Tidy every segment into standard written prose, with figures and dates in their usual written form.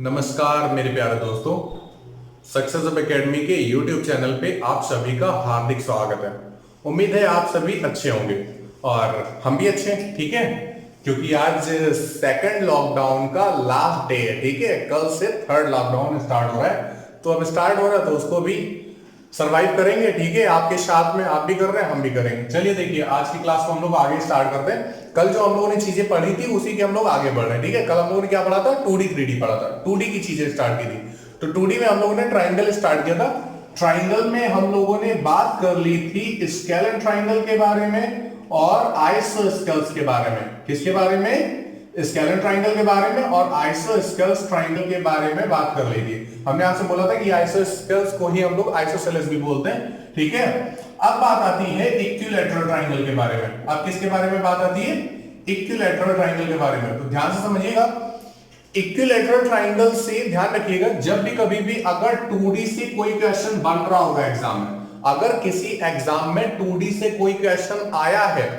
नमस्कार मेरे प्यारे दोस्तों, सक्सेस अप एकेडमी के यूट्यूब चैनल पे आप सभी का हार्दिक स्वागत है। उम्मीद है आप सभी अच्छे होंगे और हम भी अच्छे हैं, ठीक है। क्योंकि आज सेकंड लॉकडाउन का लास्ट डे है, ठीक है। कल से थर्ड लॉकडाउन स्टार्ट हो रहा है, तो अब स्टार्ट हो रहा है तो उसको भी सरवाइव करेंगे, ठीक है। आपके साथ में आप भी कर रहे हैं, हम भी करेंगे। चलिए देखिए, आज की क्लास को हम लोग आगे स्टार्ट करते हैं। कल जो हम लोगों ने चीजें पढ़ी थी उसी के हम लोग आगे बढ़ रहे हैं, ठीक है। कल हम लोगों ने क्या पढ़ा था? 2D 3D पढ़ा था, 2D की चीजें स्टार्ट की थी। तो 2D में हम लोगों ने ट्राइंगल स्टार्ट किया था। ट्राइंगल में हम लोगों ने बात कर ली थी स्केलेन ट्राइंगल के बारे में और आइसोस्केल्स के बारे में। किसके बारे में? स्केलेन ट्राइंगल के बारे में और आइसोस्केल्स ट्राइंगल के बारे में बात कर ली थी। हमने आपसे बोला था कि आइसोस्केल्स को ही हम लोग आइसोसेलेस भी बोलते हैं, ठीक है। अब बात आती है इक्विलैटरल ट्राइंगल के बारे में। अब किसके बारे में बात आती है? इक्विलैटरल ट्राइंगल के बारे में। तो ध्यान से समझिएगा, इक्विलैटरल ट्राइंगल से ध्यान रखिएगा, जब भी कभी भी अगर 2D से कोई क्वेश्चन बन रहा होगा एग्जाम में, अगर किसी एग्जाम में 2D से कोई क्वेश्चन आया है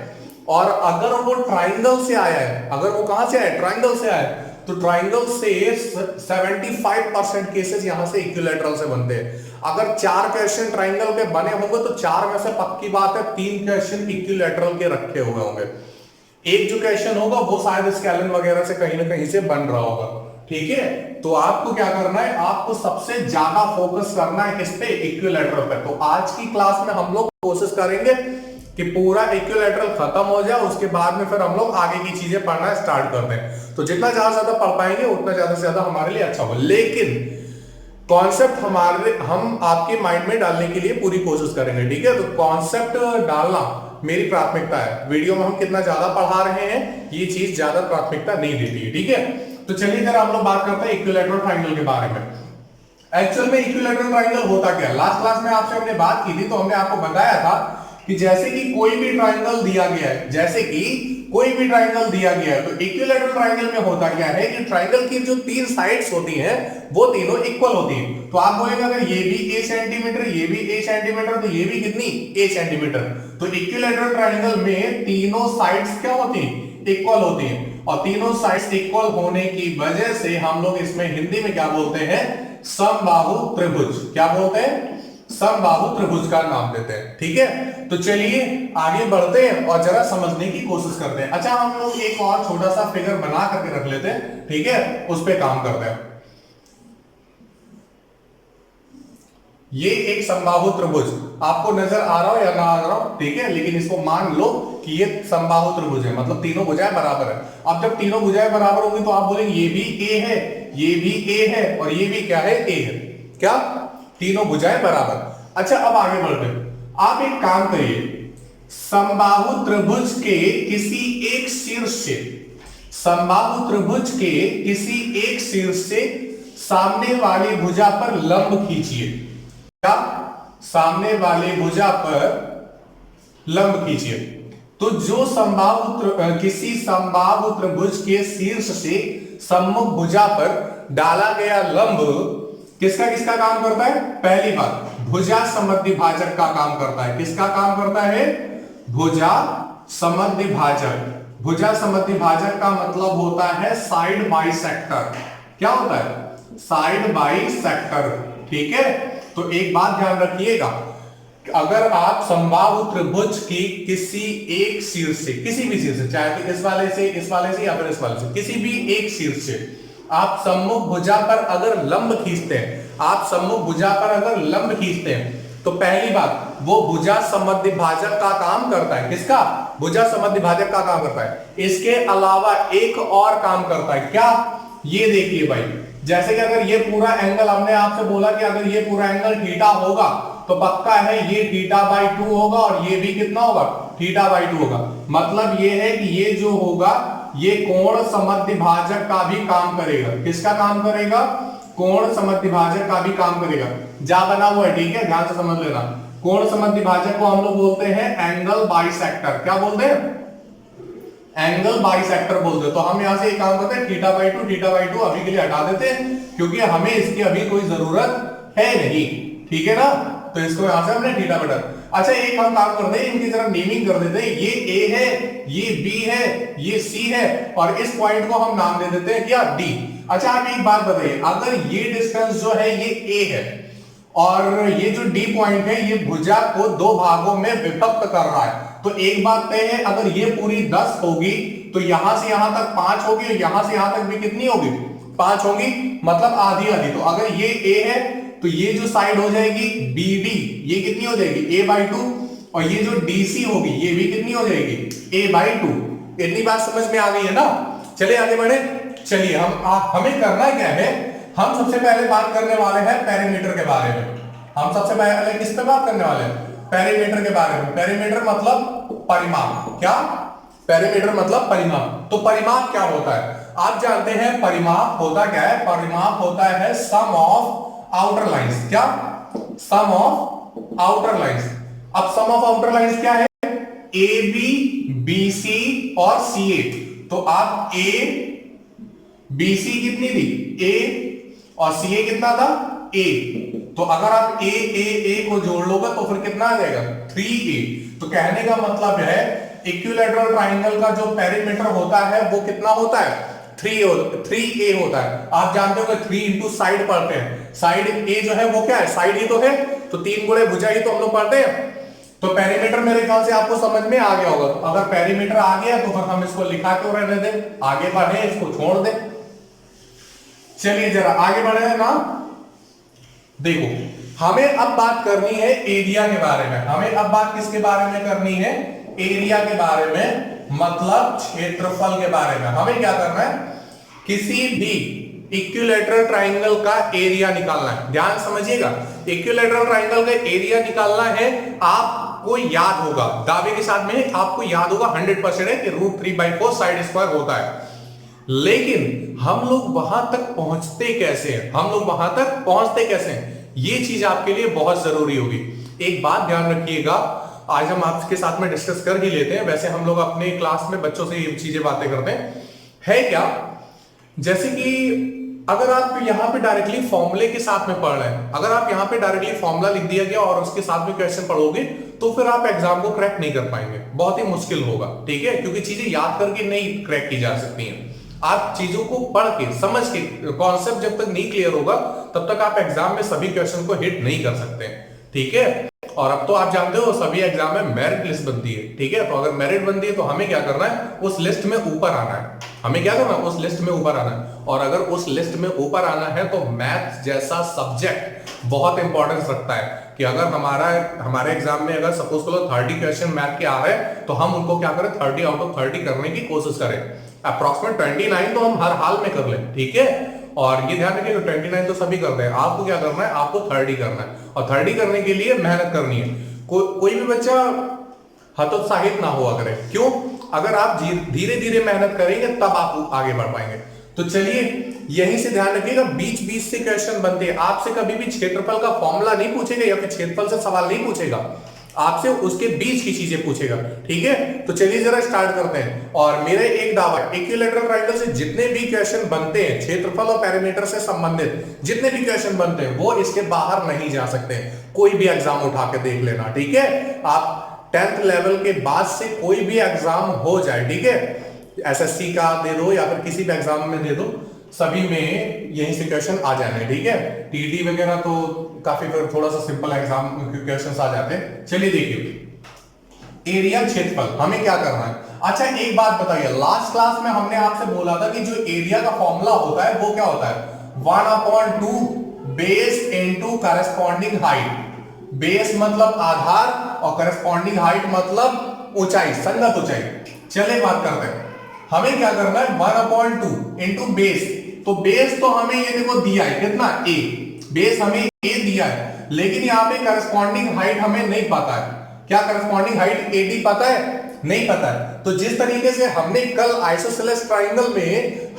और अगर वो ट्राइंगल से आया है, अगर वो कहां से आया? ट्राइंगल से आया है, तो ट्राइंगल से 75% केसेस यहां से इक्विलैटरल से बनते हैं। अगर 4 क्वेश्चन ट्राइंगल के बने होंगे तो 4 में से पक्की बात है 3 क्वेश्चन इक्विलैटरल के रखे हुए होंगे। एक जो क्वेश्चन होगा वो शायद स्केलेन वगैरह से कहीं ना कहीं से बन रहा होगा, ठीक है। तो आपको क्या करना है? आपको सबसे ज्यादा फोकस करना है किस पे? इक्विलैटरल पे। तो आज की क्लास में हम लोग कोशिश करेंगे कि पूरा इक्विलैटरल खत्म हो जाए, उसके बाद में फिर हम लोग आगे की चीजें पढ़ना स्टार्ट कर दें। तो जितना ज्यादा पढ़ पाएंगे उतना ज्यादा से ज्यादा हमारे लिए अच्छा होगा। लेकिन कॉन्सेप्ट हम आपके माइंड में डालने के लिए पूरी कोशिश करेंगे, ठीक है। तो कॉन्सेप्ट डालना मेरी प्राथमिकता है। वीडियो में हम कितना ज्यादा पढ़ा रहे हैं ये चीज ज्यादा प्राथमिकता नहीं देती है, ठीक है। तो चलिए जरा हम लोग बात करते हैं इक्विलैटरल ट्राइंगल के बारे में। एक्चुअल में इक्विलैटरल ट्राइंगल होता क्या है? लास्ट क्लास में आपसे हमने बात की थी, तो हमने आपको बताया था कि जैसे कि कोई भी ट्राइंगल दिया गया है, जैसे कि कोई भी ट्राइंगल दिया गया है, तो इक्विलैटरल ट्राइंगल में होता क्या है कि ट्राइंगल की जो 3 साइड्स होती हैं वो तीनों इक्वल होती हैं। तो आप बोलेंगे अगर ये भी a सेंटीमीटर, ये भी a सेंटीमीटर, तो ये भी कितनी? a centimetre. तो इक्विलैटरल ट्राइंगल में तीनों साइड्स क्या होती हैं? इक्वल होती हैं। और तीनों साइड्स इक्वल होने की वजह से हम लोग इसमें हिंदी में क्या बोलते हैं? समबाहु त्रिभुज। क्या बोलते हैं? समबाहु त्रिभुज का नाम देते हैं, ठीक है। तो चलिए आगे बढ़ते हैं और जरा समझने की कोशिश करते हैं। अच्छा, हम लोग एक और छोटा सा फिगर बना करके रख लेते हैं, ठीक है, उस पे काम करते हैं। ये एक समबाहु त्रिभुज आपको नजर आ रहा हो या ना आ रहा हो, ठीक है, लेकिन इसको मान लो कि ये समबाहु त्रिभुज है, मतलब तीनों भुजाएं बराबर है। अब जब तीनों भुजाएं बराबर होंगी तो आप बोलेंगे ये भी a है, ये भी a है और ये भी क्या है? a है। क्या? तीनों भुजाएं बराबर। अच्छा, अब आगे बढ़ते हैं। आप एक काम करिए, समबाहु त्रिभुज के किसी एक शीर्ष से, समबाहु त्रिभुज के किसी एक शीर्ष से सामने वाली भुजा पर लंब खींचिए। क्या? सामने वाली भुजा पर लंब खींचिए। तो जो किसी समबाहु त्रिभुज के शीर्ष से सम्मुख भुजा पर डाला गया लंब किसका किसका काम करता है? पहली बात, भुजा समद्विभाजक का काम करता है। किसका काम करता है? भुजा समद्विभाजक। भुजा समद्विभाजक का मतलब होता है साइड बाइसेक्टर। क्या होता है? साइड बाइसेक्टर, ठीक है। तो एक बात ध्यान रखिएगा, अगर आप समबाहु त्रिभुज की किसी एक शीर्ष से, किसी भी शीर्ष से, चाहे तो इस वाले से, इस वाले से या फिर इस वाले से, किसी भी एक शीर्ष से आप सम्मुख भुजा पर अगर लंब खींचते हैं, आप सम्मुख भुजा पर अगर लंब खींचते हैं, तो पहली बात वो भुजा समद्विभाजक का काम करता है। किसका? भुजा समद्विभाजक का काम करता है। इसके अलावा एक और काम करता है। क्या? ये देखिए भाई, जैसे कि अगर ये पूरा एंगल, हमने आपसे बोला कि अगर ये पूरा एंगल थीटा होगा तो पक्का है ये θ/2 होगा और ये भी कितना होगा? θ/2 होगा। मतलब ये है कि ये जो होगा ये कोण समद्विभाजक का भी काम करेगा। किसका काम करेगा? कोण समद्विभाजक का भी काम करेगा। जा बना हुआ है, ठीक है, ध्यान से समझ लेना। कोण समद्विभाजक को हम लोग बोलते हैं एंगल बाइसेक्टर। क्या बोलते हैं? एंगल बाइसेक्टर बोलते हैं। तो हम यहां से एक काम करते हैं, θ/2 अभी के लिए हटा देते हैं क्योंकि हमें इसकी अभी कोई जरूरत है नहीं, ठीक है ना। तो इसको यहां से हमने थीटा बटा। अच्छा, एक हम काम करते हैं, इनकी जरा नेमिंग कर देते हैं। ये ए है, ये बी है, ये सी है और इस पॉइंट को हम नाम दे देते हैं क्या? डी। अच्छा आप एक बात बताइए, अगर ये डिस्टेंस जो है ये ए है और ये जो डी पॉइंट है ये भुजा को दो भागों में विभक्त कर रहा है, तो एक बात तय है, अगर ये पूरी 10 होगी तो यहां से यहां तक 5 होगी और यहां से यहां तक भी कितनी होगी, 5 होगी, मतलब आधी आधी। तो अगर ये ए है तो ये जो साइड हो जाएगी बी डी, ये कितनी हो जाएगी a/2, और ये जो DC होगी ये भी कितनी हो जाएगी a/2। इतनी बात समझ में आ गई है ना। चलिए आगे बढ़े। चलिए हमें करना क्या है, हम सबसे पहले बात करने वाले हैं पेरीमीटर के बारे में। हम सबसे पहले किस पे बात करने वाले हैं, पेरीमीटर के बारे में। पेरीमीटर मतलब परिमाप। क्या, पेरीमीटर मतलब परिमाप। तो परिमाप क्या होता है, आप जानते हैं परिमाप होता क्या है, परिमाप होता है सम ऑफ आउटर लाइंस। क्या, सम ऑफ आउटर लाइंस। अब सम ऑफ आउटर लाइंस क्या है, ए बी बी सी और सी ए। तो आप ए बी सी कितनी थी, ए, और सी ए कितना था, ए। तो अगर आप ए ए ए को जोड़ लोगे तो फिर कितना आ जाएगा, 3a। तो कहने का मतलब है इक्विलैटरल ट्राइंगल का जो पेरीमीटर होता है वो कितना होता है, 3a होता है। आप जानते हो कि 3 इंटू साइड पढ़ते हैं, साइड ए जो है वो क्या है, साइड ही तो है, तो 3 गुणे भुजा ही तो हम लोग पढ़ते हैं। तो पेरीमीटर मेरे ख्याल से आपको समझ में आ गया होगा। अगर पेरीमीटर आ गया तो फिर हम इसको लिखा क्यों रहने दें, आगे बढ़े, इसको छोड़ दें। चलिए जरा आगे बढ़े ना। देखो हमें अब बात करनी है एरिया के बारे में। हमें अब बात किसके बारे में करनी है, एरिया के बारे में, मतलब क्षेत्रफल के बारे में। हमें क्या करना है, किसी भी इक्विलैटरल ट्राइंगल का एरिया निकालना है। ध्यान समझिएगा, इक्विलैटरल ट्राइंगल का एरिया निकालना है। आपको याद होगा, दावे के साथ में आपको याद होगा 100% है कि √3/4 साइड स्क्वायर होता है। लेकिन हम लोग वहां तक पहुंचते कैसे हैं, हम लोग वहां तक पहुंचते कैसे हैं, ये चीज आपके लिए बहुत जरूरी होगी। एक बात ध्यान रखिएगा, आज हम आपके साथ में डिस्कस कर ही लेते हैं। वैसे हम लोग अपने क्लास में बच्चों से ये चीजें बातें करते हैं, है क्या, जैसे कि अगर आप यहां पे डायरेक्टली फॉर्मूले के साथ में पढ़ रहे हैं, अगर आप यहां पे डायरेक्टली फॉर्मूला लिख दिया गया और उसके साथ में क्वेश्चन पढ़ोगे तो फिर आप एग्जाम को क्रैक नहीं कर पाएंगे, बहुत ही मुश्किल होगा। ठीक है, क्योंकि चीजें याद करके नहीं क्रैक की जा सकती हैं। आप चीजों को पढ़ के समझ के, कॉन्सेप्ट जब तक नहीं क्लियर होगा तब तक आप एग्जाम में सभी क्वेश्चन को हिट नहीं कर सकते। ठीक है, और अब तो आप जानते हो सभी एग्जाम में मेरिट लिस्ट बनती है। ठीक है, तो अगर मेरिट बनती है तो हमें क्या करना है, उस लिस्ट में ऊपर आना है। हमें क्या करना है, उस लिस्ट में ऊपर आना है। और अगर उस लिस्ट में ऊपर आना है तो मैथ जैसा सब्जेक्ट बहुत इंपॉर्टेंस रखता है कि अगर हमारे एग्जाम में अगर सपोज करो 30 क्वेश्चन मैथ के आ रहे हैं तो हम उनको क्या करें, 30 आउट ऑफ 30 करने की कोशिश करें। अप्रॉक्सीमेट 29 तो हम हर हाल में कर लें। ठीक है, और ये ध्यान रखिए 29 तो सभी करते हैं, आपको क्या करना है, आपको 30 करना है। और 30 करने के लिए मेहनत करनी है। कोई भी बच्चा हतोत्साहित ना हुआ करे। क्यों, अगर आप धीरे धीरे मेहनत करेंगे तब आप आगे बढ़ पाएंगे। तो चलिए यहीं से ध्यान रखिएगा, बीच बीच से क्वेश्चन बनते हैं। आपसे कभी भी क्षेत्रफल का फॉर्मूला नहीं पूछेगा या फिर क्षेत्रफल से सवाल नहीं पूछेगा, आपसे उसके बीच की चीजें पूछेगा। ठीक है, तो चलिए जरा स्टार्ट करते हैं। और मेरे एक दावा है, इक्विलैटरल ट्रायंगल से जितने भी क्वेश्चन बनते हैं, क्षेत्रफल और पेरीमीटर से संबंधित जितने भी क्वेश्चन बनते हैं वो इसके बाहर नहीं जा सकते। कोई भी एग्जाम उठा के देख लेना। ठीक है, आप 10th लेवल के बाद से कोई भी एग्जाम हो जाए, ठीक है, एसएससी का दे दो या फिर किसी भी एग्जाम में दे दो, सभी में यहीं से क्वेश्चन आ जाने। ठीक है, टीडी वगैरह तो काफी फिर थोड़ा सा सिंपल एग्जाम क्वेश्चंस आ जाते हैं। चलिए देखिए एरिया, क्षेत्रफल, हमें क्या करना है। अच्छा एक बात बताइए, लास्ट क्लास में हमने आपसे बोला था कि जो एरिया का फॉर्मूला होता है वो क्या होता है, 1/2 base into corresponding height. Base मतलब आधार और करस्पॉन्डिंग हाइट मतलब ऊंचाई, संगत ऊंचाई। चलिए बात करते हैं, हमें क्या करना है, 1/2 इंटू बेस। तो बेस तो हमें ये देखो दिया है कितना, a, बेस हमें a दिया है, लेकिन यहाँ पे करस्पॉन्डिंग हाइट हमें नहीं पता है। क्या करस्पॉन्डिंग हाइट AD पता है, नहीं पता है। तो जिस तरीके से हमने कल आइसोसेलेस ट्राइंगल में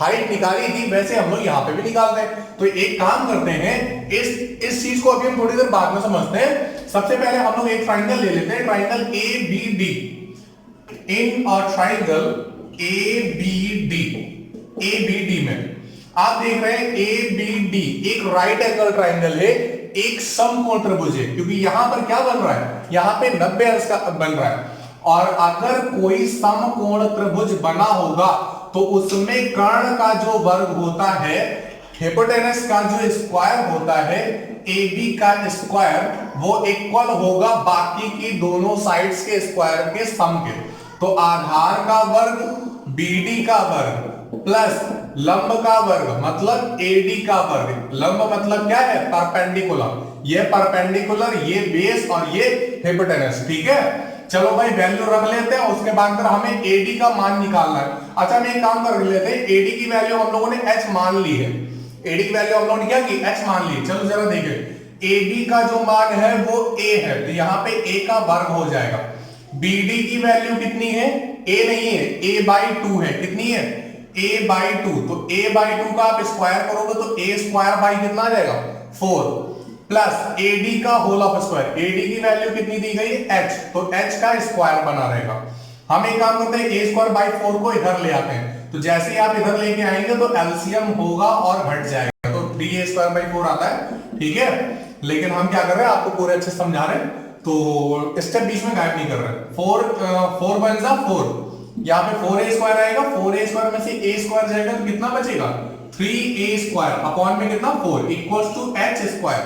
हाइट निकाली थी वैसे हम लोग यहाँ पे भी निकालते हैं। तो एक काम करते हैं, इस चीज को अभी हम थोड़ी देर बाद में समझते हैं। सबसे पहले हम लोग एक ट्राइंगल ले लेते हैं, ट्राइंगल ABD। इन और ट्राइंगल ABD में आप देख रहे हैं ABD एक राइट एंगल ट्राइंगल है, एक समकोण त्रिभुज है, क्योंकि यहां पर क्या बन रहा है, यहां पे 90 अंश का बन रहा है। और अगर कोई समकोण त्रिभुज बना होगा तो उसमें कर्ण का जो वर्ग होता है, हिपोटेनस का जो स्क्वायर होता है, AB का स्क्वायर, वो इक्वल होगा बाकी की दोनों साइड्स के स्क्वायर के सम के। तो आधार का वर्ग BD का वर्ग प्लस लंब का वर्ग मतलब AD का वर्ग। लंब मतलब क्या है? परपेंडिकुलर। ये परपेंडिकुलर, ये बेस और ये हिपोटेनस। ठीक है, चलो भाई वैल्यू रख लेते हैं, उसके बाद फिर हमें AD का मान निकालना है। अच्छा, हम एक काम कर लेते हैं, AD की वैल्यू हम लोगों ने h मान ली है। AD की वैल्यू हम लोगों ने क्या की? h मान ली। चलो जरा देखिए, AB का जो मान है वो A है, तो यहाँ पे A का वर्ग हो जाएगा। BD की वैल्यू कितनी है? A नहीं है, A/2 है। कितनी है? A/2। तो A/2 का आप स्क्वायर करोगे तो A स्क्वायर बाई कितना आ जाएगा? 4 प्लस AD का होल ऑफ स्क्वायर। AD की वैल्यू कितनी दी गई? h, तो h का स्क्वायर बना रहेगा। हम एक काम करते हैं, A स्क्वायर बाई 4 को इधर ले आते हैं, तो जैसे ही आप इधर लेके आएंगे तो एलसीएम होगा और घट जाएगा, तो 3A स्क्वायर बाई 4 आता है। ठीक है, लेकिन हम क्या कर रहे हैं, आपको पूरे अच्छे समझा रहे हैं, तो स्टेप बीच में गायब नहीं कर रहे हैं। 4 1 जा 4, यहाँ पे 4A स्क्वायर आएगा, 4A स्क्वायर में से A स्क्वायर जाएगा तो कितना बचेगा? 3A स्क्वायर अपॉन में कितना? 4 इक्वल्स टू h स्क्वायर।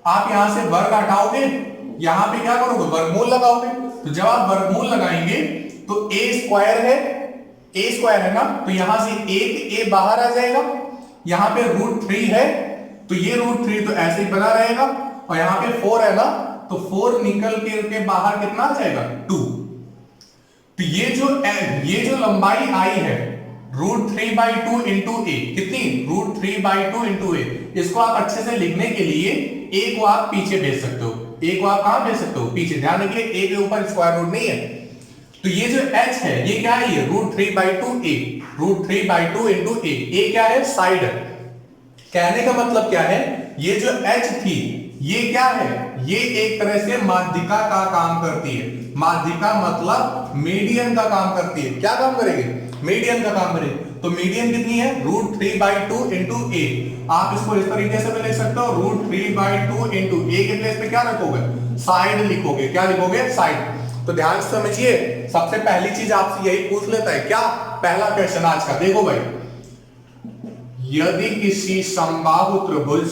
आप यहां से वर्ग हटाओगे, यहां पे क्या करोगे? वर्गमूल लगाओगे। तो जब आप वर्गमूल लगाएंगे तो A स्क्वायर है, A स्क्वायर है ना, तो यहां से एक A बाहर आ जाएगा। यहां पे √3 है, तो ये √3 तो ऐसे ही बना रहेगा, और यहां पे 4 है ना, तो 4 निकल के बाहर कितना आ जाएगा? 2। तो ये जो लंबाई आई है √3/2 इंटू A, कितनी? √3/2 इंटू A। इसको आप अच्छे से लिखने के लिए A को आप पीछे भेज सकते हो। A को आप कहां भेज सकते हो? पीछे। ध्यान रखिए, A के ऊपर स्क्वायर रूट नहीं है। तो ये जो h है ये क्या है? ये √3/2A, √3/2 इंटू A। A क्या है? साइड है। कहने का मतलब क्या है, ये जो h थी ये क्या है? ये एक तरह से माध्यिका का काम करती है। माध्यिका मतलब मीडियन का काम करती है। क्या काम करेगी? मीडियन का काम करेगी। तो मीडियन कितनी है? √3/2 इंटू A। आप इसको इस तरीके से भी लिख सकते हो, √3/2 इंटू A के प्लेस पे क्या रखोगे? साइड लिखोगे। क्या लिखोगे? साइड। तो ध्यान से समझिए, सबसे पहली चीज आपसे यही पूछ लेता है, क्या? पहला क्वेश्चन आज का देखो भाई, यदि किसी समबाहु त्रिभुज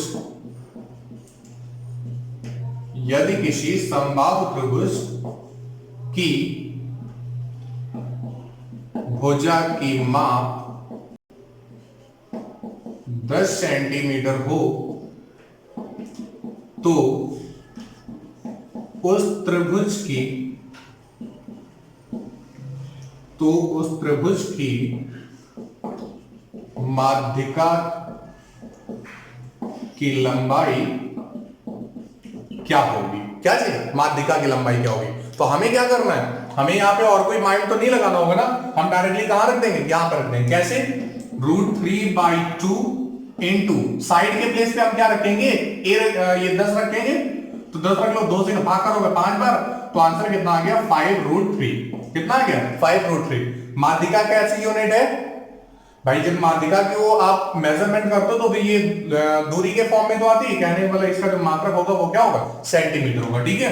की भुजा की माप 10 सेंटीमीटर हो तो उस त्रिभुज की माध्यिका की लंबाई क्या होगी? क्या चीज? माध्यिका की लंबाई क्या होगी? तो हमें क्या करना है, हमें यहाँ पे और कोई माइंड तो नहीं लगाना होगा ना, हम डायरेक्टली कहां रख देंगे? यहाँ पर रख देंगे। कैसे? √3/2 इंटू साइड के प्लेस पे हम क्या रखेंगे? ये 10 रखेंगे, तो 10 रख लो, 2 से भाग करोगे 5 बार, तो आंसर कितना आ गया? 5√3। कितना आ गया? 5√3। माध्यिका कैसी यूनिट है भाई? जब माध्यिका की वो आप मेजरमेंट करते हो तो फिर ये दूरी के फॉर्म में तो आती है, कहने वाला इसका जो मात्रक होगा वो क्या होगा? सेंटीमीटर होगा। ठीक है,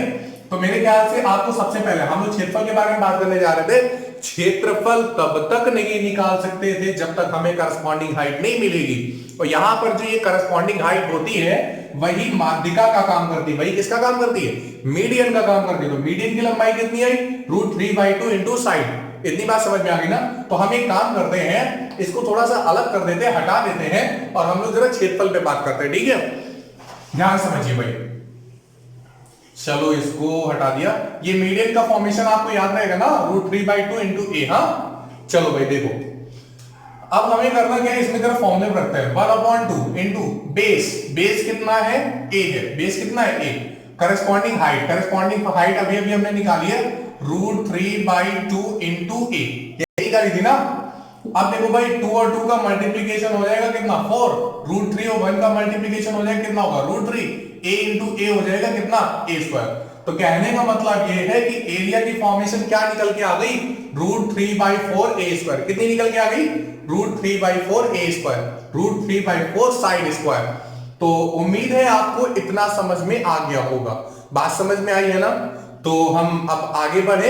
तो मेरे ख्याल से आपको सबसे पहले हम लोग क्षेत्रफल के बारे में बात करने जा रहे थे। क्षेत्रफल तब तक नहीं निकाल सकते थे जब तक हमें करस्पॉन्डिंग हाइट नहीं मिलेगी, और यहां पर जो ये करस्पॉन्डिंग हाइट होती है वही माध्यिका का काम करती है। वही किसका काम करती है? मीडियन का काम करती है। तो मीडियन की लंबाई कितनी आई? √3/2 इंटू साइड। इतनी बात समझ में आ गई ना? तो हम एक काम करते हैं, इसको थोड़ा सा अलग कर देते हैं, हटा देते हैं, और हम लोग जरा क्षेत्रफल पे बात करते हैं। ठीक है, ध्यान समझिए भाई। चलो इसको हटा दिया। ये मीडियन का फॉर्मेशन आपको याद रहेगा ना, √3/2 इंटू A। हाँ, चलो भाई देखो, अब हमें करना क्या है, इसमें जरा फॉर्मूले रखते हैं। 1/2 इंटू बेस कितना है? A है। बेस कितना है? A। करस्पॉन्डिंग हाइट अभी हमने निकाली है, √3/2 इंटू A। यही निकाली थी ना। अब देखो भाई, 2 और 2 का मल्टीप्लीकेशन हो जाएगा कितना? 4। √3 और 1 का मल्टीप्लीकेशन हो जाएगा कितना होगा? √3। A इंटू A हो जाएगा कितना? A square. तो कहने का मतलब ये है कि एरिया की फॉर्मेशन क्या निकल के आ गई? √3/4 A स्क्वायर। कितनी निकल के आ गई? √3/4 A स्क्वायर, √3/4 साइड स्क्वायर। तो उम्मीद है आपको इतना समझ में आ गया होगा। बात समझ में आई है ना? तो हम अब आगे बढ़े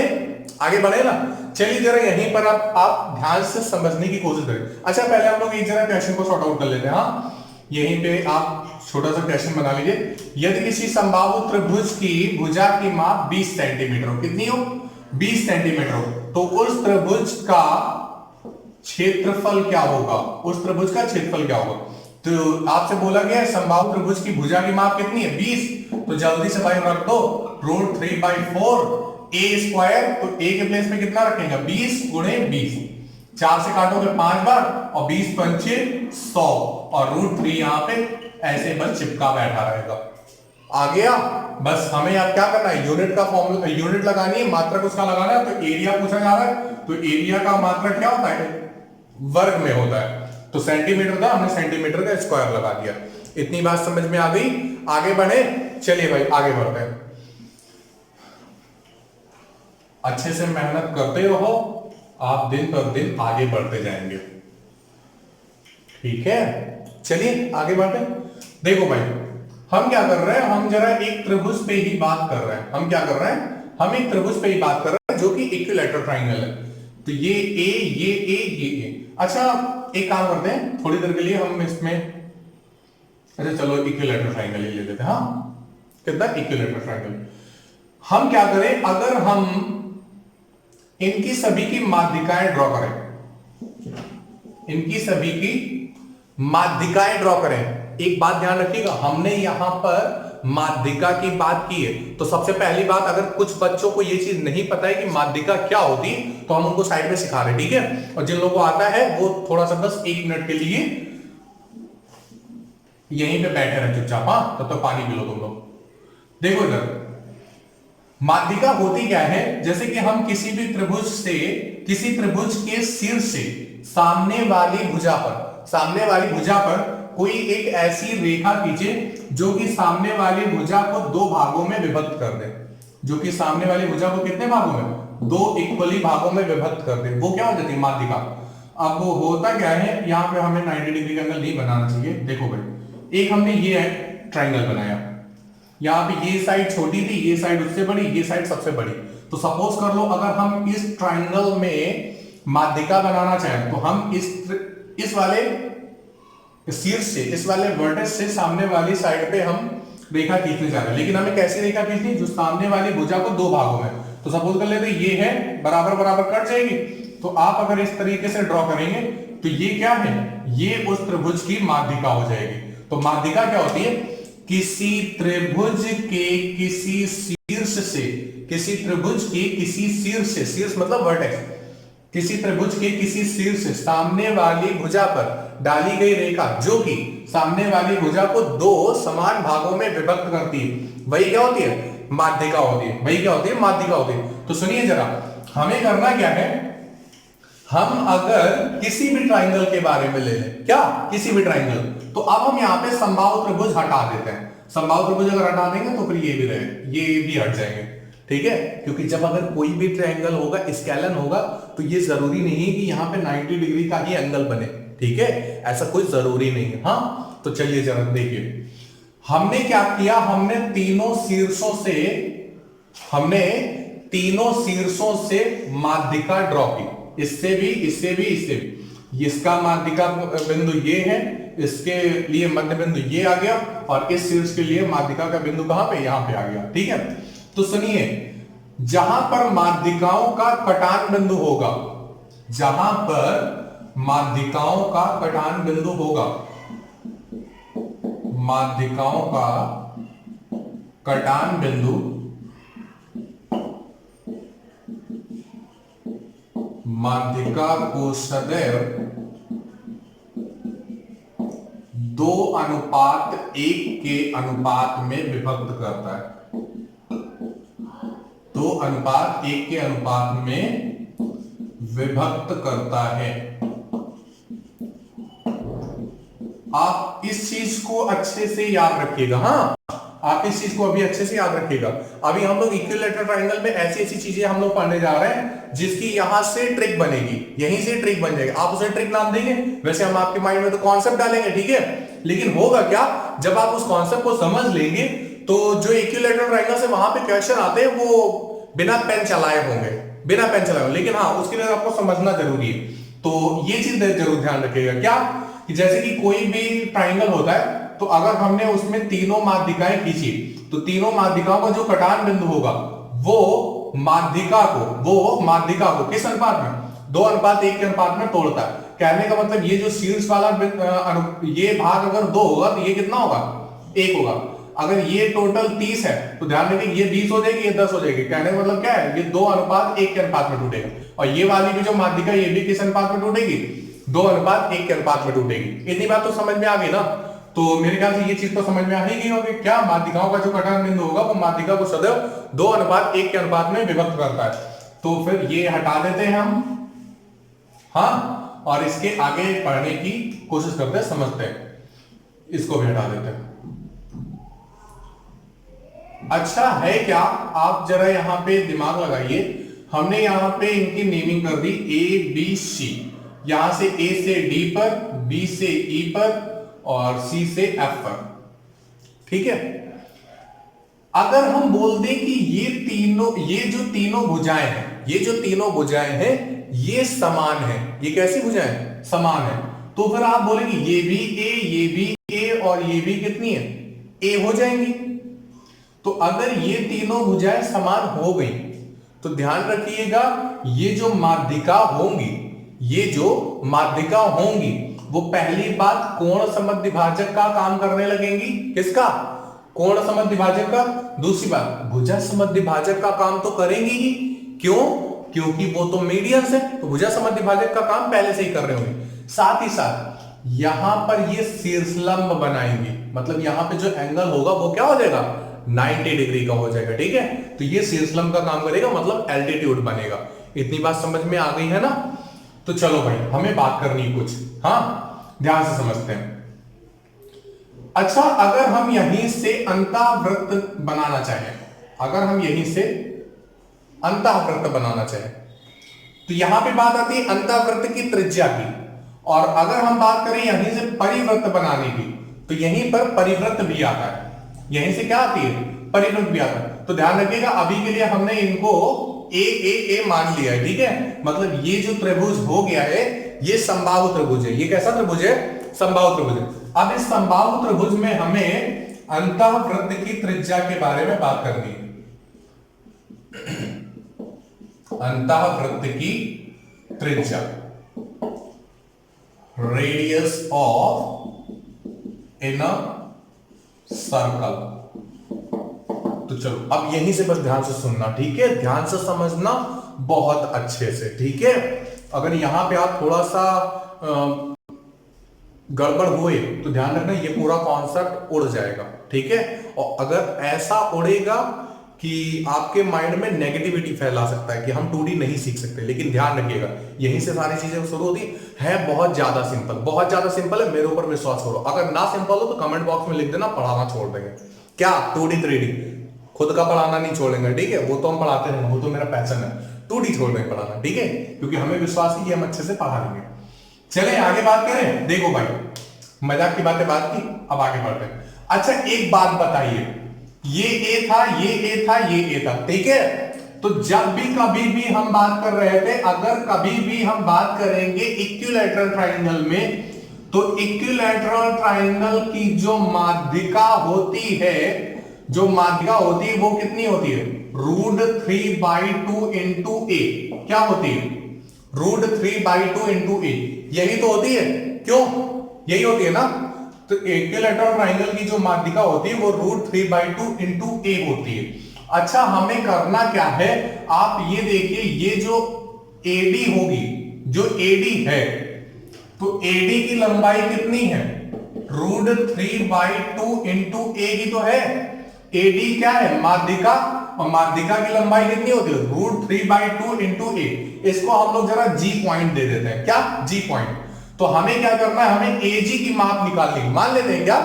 ना। चलिए जरा यहीं पर आप ध्यान से समझने की कोशिश करें। अच्छा पहले हम लोग एक जरा क्वेश्चन को सॉर्ट आउट कर लेते हैं। हाँ यहीं पे आप छोटा सा क्वेश्चन बना लीजिए। यदि किसी समबाहु त्रिभुज की भुजा की माप 20 सेंटीमीटर हो, कितनी हो 20 सेंटीमीटर हो, तो उस त्रिभुज का क्षेत्रफल क्या होगा, उस त्रिभुज का क्षेत्रफल क्या होगा। तो आपसे बोला गया समबाहु त्रिभुज की भुजा की माप कितनी है 20, तो जल्दी से भाई रख दो √3/4 ए स्क्वायर। तो ए के प्लेस में कितना रखेंगे 20 गुणे 20, 4 से काटोगे 5 बार और 20 पंचे 100 और √3 यहां पे ऐसे बस चिपका बैठा रहेगा। आ गया। बस हमें अब क्या करना है, यूनिट का फॉर्मूला, यूनिट लगानी है, मात्रक उसका लगाना है। तो एरिया पूछा जा रहा है, तो एरिया का मात्रक क्या होता है वर्ग में होता है। तो सेंटीमीटर था, हमने सेंटीमीटर का स्क्वायर लगा दिया। इतनी बात समझ में आ गई। आगे बढ़े, चलिए भाई आगे बढ़ते हैं। अच्छे से मेहनत करते रहो, आप दिन पर दिन आगे बढ़ते जाएंगे। ठीक है, चलिए आगे बढ़ते हैं। देखो भाई हम क्या कर रहे हैं, हम जरा एक त्रिभुज पे ही बात कर रहे हैं। हम क्या कर रहे हैं, हम एक त्रिभुज पे ही बात कर रहे हैं जो कि इक्विलैटरल ट्रायंगल है। तो ये ए, ये ए, ये ए। अच्छा एक काम करते हैं, थोड़ी देर के लिए हम इसमें, अच्छा चलो इक्विलैटरल ट्रायंगल ही ले लेते हैं। हाँ कितना इक्विलैटरल ट्रायंगल। हम क्या करें, अगर हम इनकी सभी की माध्यिकाएं ड्रॉ करें, इनकी सभी की माध्यिकाएं ड्रॉ करें। एक बात ध्यान रखिएगा, हमने यहां पर माध्यिका की बात की है। तो सबसे पहली बात, अगर कुछ बच्चों को यह चीज नहीं पता है कि माध्यिका क्या होती, तो हम उनको साइड में सिखा रहे हैं, ठीक है। और जिन लोगों को आता है वो थोड़ा सा बस 1 मिनट के लिए यहीं पे बैठे रहे चुपचाप। हाँ तब तक पानी पी लो तुम लोग। देखो इधर माध्यिका होती क्या है, जैसे कि हम किसी भी त्रिभुज से, किसी त्रिभुज के शीर्ष से सामने वाली भुजा पर, सामने वाली भुजा पर कोई एक ऐसी रेखा खींचे जो कि सामने वाली भुजा को 2 भागों में विभक्त कर दे, जो कि सामने वाली भुजा को कितने भागों में, 2 इक्वली भागों में विभक्त कर दे, वो क्या हो जाती है माध्यिका। अब वो होता क्या है, यहां पे हमें 90 डिग्री का एंगल नहीं बनाना चाहिए। देखो भाई एक हमने ये ट्राइंगल बनाया, यहां पे ये साइड छोटी थी, ये साइड उससे बड़ी, ये साइड सबसे बड़ी। तो सपोज कर लो अगर हम इस ट्राइंगल में माध्यिका बनाना चाहें, तो हम इस वाले शीर्ष से, इस वाले वर्टेक्स से सामने वाली साइड पे हम रेखा खींचने जा रहे हैं। लेकिन हमें कैसी रेखा खींचनी, जो सामने वाली भुजा को 2 भागों में। तो सपोज कर लेते ये है, बराबर बराबर कट जाएगी। तो आप अगर इस तरीके से ड्रॉ करेंगे तो ये क्या है, ये उस त्रिभुज की माध्यिका हो जाएगी। तो माध्यिका क्या होती है, किसी त्रिभुज के किसी शीर्ष से, किसी त्रिभुज के किसी शीर्ष से, शीर्ष मतलब वर्टेक्स, किसी त्रिभुज के किसी शीर्ष से सामने वाली भुजा पर डाली गई रेखा जो कि सामने वाली भुजा को 2 समान भागों में विभक्त करती है, वही क्या होती है माध्यिका होती है। वही क्या होती है माध्यिका होती है। तो सुनिए जरा, हमें करना क्या है, हम अगर किसी भी ट्राइंगल के बारे में ले लें, क्या किसी भी ट्राइंगल, तो अब हम यहां पे समबाहु त्रिभुज हटा देते हैं। समबाहु त्रिभुज अगर हटा देंगे तो फिर ये भी रहे, ये भी हट जाएंगे, ठीक है। क्योंकि जब अगर कोई भी ट्रायंगल होगा, स्केलन होगा, तो ये जरूरी नहीं है कि यहां पे 90 डिग्री का ही एंगल बने, ठीक है, ऐसा कोई जरूरी नहीं है। हाँ तो चलिए जरा देखिए, हमने क्या किया, हमने तीनों शीर्षों से माध्यिका ड्रॉ की, इससे भी, इससे भी, इससे भी। इसका माध्यिका बिंदु ये है, इसके लिए मध्य बिंदु ये आ गया, और इस शीर्ष के लिए माध्यिका का बिंदु कहां पे, यहां पे आ गया, ठीक है। तो सुनिए, जहां पर माध्यिकाओं का कटान बिंदु होगा, जहां पर माध्यिकाओं का कटान बिंदु होगा, माध्यिकाओं का कटान बिंदु, माध्यिका को सदैव 2:1 के अनुपात में विभक्त करता है, 2:1 के अनुपात में विभक्त करता है। आप इस चीज को अच्छे से याद रखिएगा। हाँ आप इस चीज को अभी अच्छे से याद रखिएगा। अभी हम लोग इक्विलैटरल ट्रायंगल में ऐसी ऐसी चीजें हम लोग पढ़ने जा रहे हैं जिसकी यहां से ट्रिक बनेगी, यहीं से ट्रिक बन जाएगी। आप उसे ट्रिक नाम देंगे, वैसे हम आपके माइंड में तो कॉन्सेप्ट डालेंगे, ठीक है। लेकिन होगा क्या, जब आप उस कॉन्सेप्ट को समझ लेंगे तो जो इक्विलैटरल ट्रायंगल से वहां पे क्वेश्चन आते हैं वो बिना पेन चलाए होंगे, बिना पेन चलाए। लेकिन हाँ, उसके लिए आपको समझना जरूरी है। तो ये चीज जरूर ध्यान रखिएगा, क्या कि जैसे कि कोई भी ट्राइंगल होता है, तो अगर हमने उसमें तीनों माध्यिकाएं खींची, तो तीनों माध्यिकाओं का जो कटान बिंदु होगा वो माध्यिका को किस अनुपात में, 2:1 के अनुपात में तोड़ता है। कहने का मतलब ये जो शीर्ष वाला ये भाग अगर 2 होगा तो ये कितना होगा, 1 होगा। अगर ये टोटल 30 है तो ध्यान रखिए ये 20 हो जाएगी, ये 10 हो जाएगी। कहने का मतलब क्या है, ये 2:1 के अनुपात में टूटेगा। और ये वाली भी जो माध्यिका, ये भी किस अनुपात में टूटेगी, 2:1 के अनुपात में टूटेगी। इतनी बात तो समझ में आ गई ना। तो मेरे ख्याल से ये चीज तो समझ में आ ही गई होगी, क्या माध्यिकाओं का जो कटान बिंदु होगा वो माध्यिका को सदैव 2:1 के अनुपात में विभक्त करता है। तो फिर ये हटा देते हैं हम, हाँ, और इसके आगे पढ़ने की कोशिश करते हैं, समझते हैं, इसको भी हटा देते हैं। अच्छा है क्या, आप जरा यहां पे दिमाग लगाइए। हमने यहां पे इनकी नेमिंग कर दी ABC, यहां से A से D पर, B से E पर और C से F पर, ठीक है। अगर हम बोल दें कि ये जो तीनों भुजाएं हैं ये समान है, ये कैसी भुजाएं, समान है, तो फिर आप बोलेंगे ये भी A और ये भी कितनी है, A हो जाएंगी। तो अगर ये तीनों भुजाएं समान हो गई तो ध्यान रखिएगा ये जो माध्यिका होंगी वो पहली बात कोण समद्विभाजक का काम करने लगेंगी। किसका, कोण समद्विभाजक का। दूसरी बात भुजा समद्विभाजक का काम तो करेंगी ही, क्यों, क्योंकि वो तो मीडियंस है, तो भुजा समद्विभाजक का काम पहले से ही कर रहे होंगे। साथ ही साथ यहां पर ये शीर्षलंब बनाएंगे, मतलब यहां पे जो एंगल होगा वो क्या हो जाएगा, 90 डिग्री का हो जाएगा, ठीक है। तो ये शीर्षलंब का काम करेगा, मतलब एल्टीट्यूड बनेगा। इतनी बात समझ में आ गई है ना। तो चलो भाई, हमें बात करनी है कुछ, हाँ, ध्यान से समझते हैं। अच्छा, अगर हम यहीं से अंतःवृत्त बनाना चाहें, तो यहां पे बात आती है अंतःवृत्त की त्रिज्या की। और अगर हम बात करें यहीं से परिवृत्त बनाने की, तो यहीं पर परिवृत्त भी आता है। यहीं से क्या आती है, परिवृत्त भी आता है। तो ध्यान रखिएगा, अभी के लिए हमने इनको ए मान लिया है, ठीक है। मतलब ये जो त्रिभुज हो गया है ये समबाहु त्रिभुज है। ये कैसा त्रिभुज है, समबाहु त्रिभुज है। अब इस समबाहु त्रिभुज में हमें अंतःवृत्त की त्रिज्या के बारे में बात करनी है। अंतःवृत्त की त्रिज्या, रेडियस ऑफ इनर सर्कल। तो चलो अब यहीं से बस ध्यान से सुनना, ठीक है, ध्यान से समझना बहुत अच्छे से, ठीक है। अगर यहां पे आप थोड़ा सा गड़बड़ हुए तो ध्यान रखना ये पूरा कॉन्सेप्ट उड़ जाएगा, ठीक है। और अगर ऐसा उड़ेगा कि आपके माइंड में नेगेटिविटी फैला सकता है कि हम 2D नहीं सीख सकते, लेकिन ध्यान रखिएगा यहीं से सारी चीजें शुरू होती है। बहुत ज्यादा सिंपल है, मेरे ऊपर विश्वास करो। अगर ना सिंपल हो तो कमेंट बॉक्स में लिख देना, पढ़ाना छोड़ देंगे। क्या 2D 3D खुद का पढ़ाना नहीं छोड़ेंगे, ठीक है, वो तो हम पढ़ाते हैं, वो तो मेरा पैशन है। 2D छोड़ देंगे पढ़ाना, ठीक है, क्योंकि हमें विश्वास है कि हम अच्छे से पढ़ा लेंगे। चले आगे बात करें। देखो भाई, मजाक की बातें बात की, अब आगे बढ़ते हैं। अच्छा, एक बात बताइए, ये ए था, ठीक है। तो जब भी कभी भी हम बात कर रहे थे, अगर कभी भी हम बात करेंगे इक्विलैटरल ट्राइंगल में, तो इक्विलैटरल ट्राइंगल की जो माध्यिका होती है वो कितनी होती है, √3/2 इंटू ए। क्या होती है, √3/2 इंटू ए, यही तो होती है। क्यों, यही होती है ना। तो इक्विलैटरल ट्राइंगल की जो माध्यिका होती है वो √3/2 इंटू ए होती है। अच्छा, हमें करना क्या है, आप ये देखिए, ये जो AD होगी, जो AD है, तो AD की लंबाई कितनी है, √3/2 इंटू ए की तो है। AD क्या है, माध्यिका, और माध्यिका की लंबाई कितनी होती है, √3/2 इंटू ए। इसको हम लोग जरा G पॉइंट दे देते हैं, क्या, G पॉइंट। तो हमें क्या करना है, हमें AG की माप निकालनी, मान लेते हैं क्या,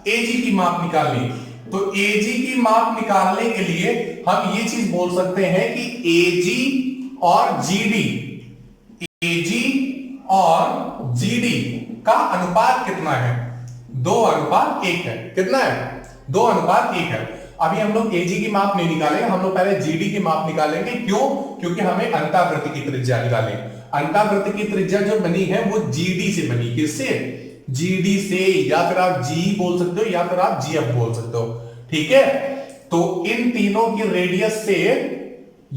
AG की माप निकालनी। तो AG की माप निकालने के लिए हम ये चीज बोल सकते हैं कि AG और GD का अनुपात कितना है, 2:1 है। कितना है, 2:1 है। अभी हम लोग एजी की माप नहीं निकालेंगे, हम लोग पहले जीडी की माप निकालेंगे। क्यों? क्योंकि हमें अंतःवृत्त की त्रिज्या निकालेंगे। अंतःवृत्त की त्रिज्या जो बनी है वो जीडी से बनी। किससे? जीडी से, या फिर आप जी बोल सकते हो या फिर आप जीएफ बोल सकते हो। ठीक है, तो इन तीनों की रेडियस से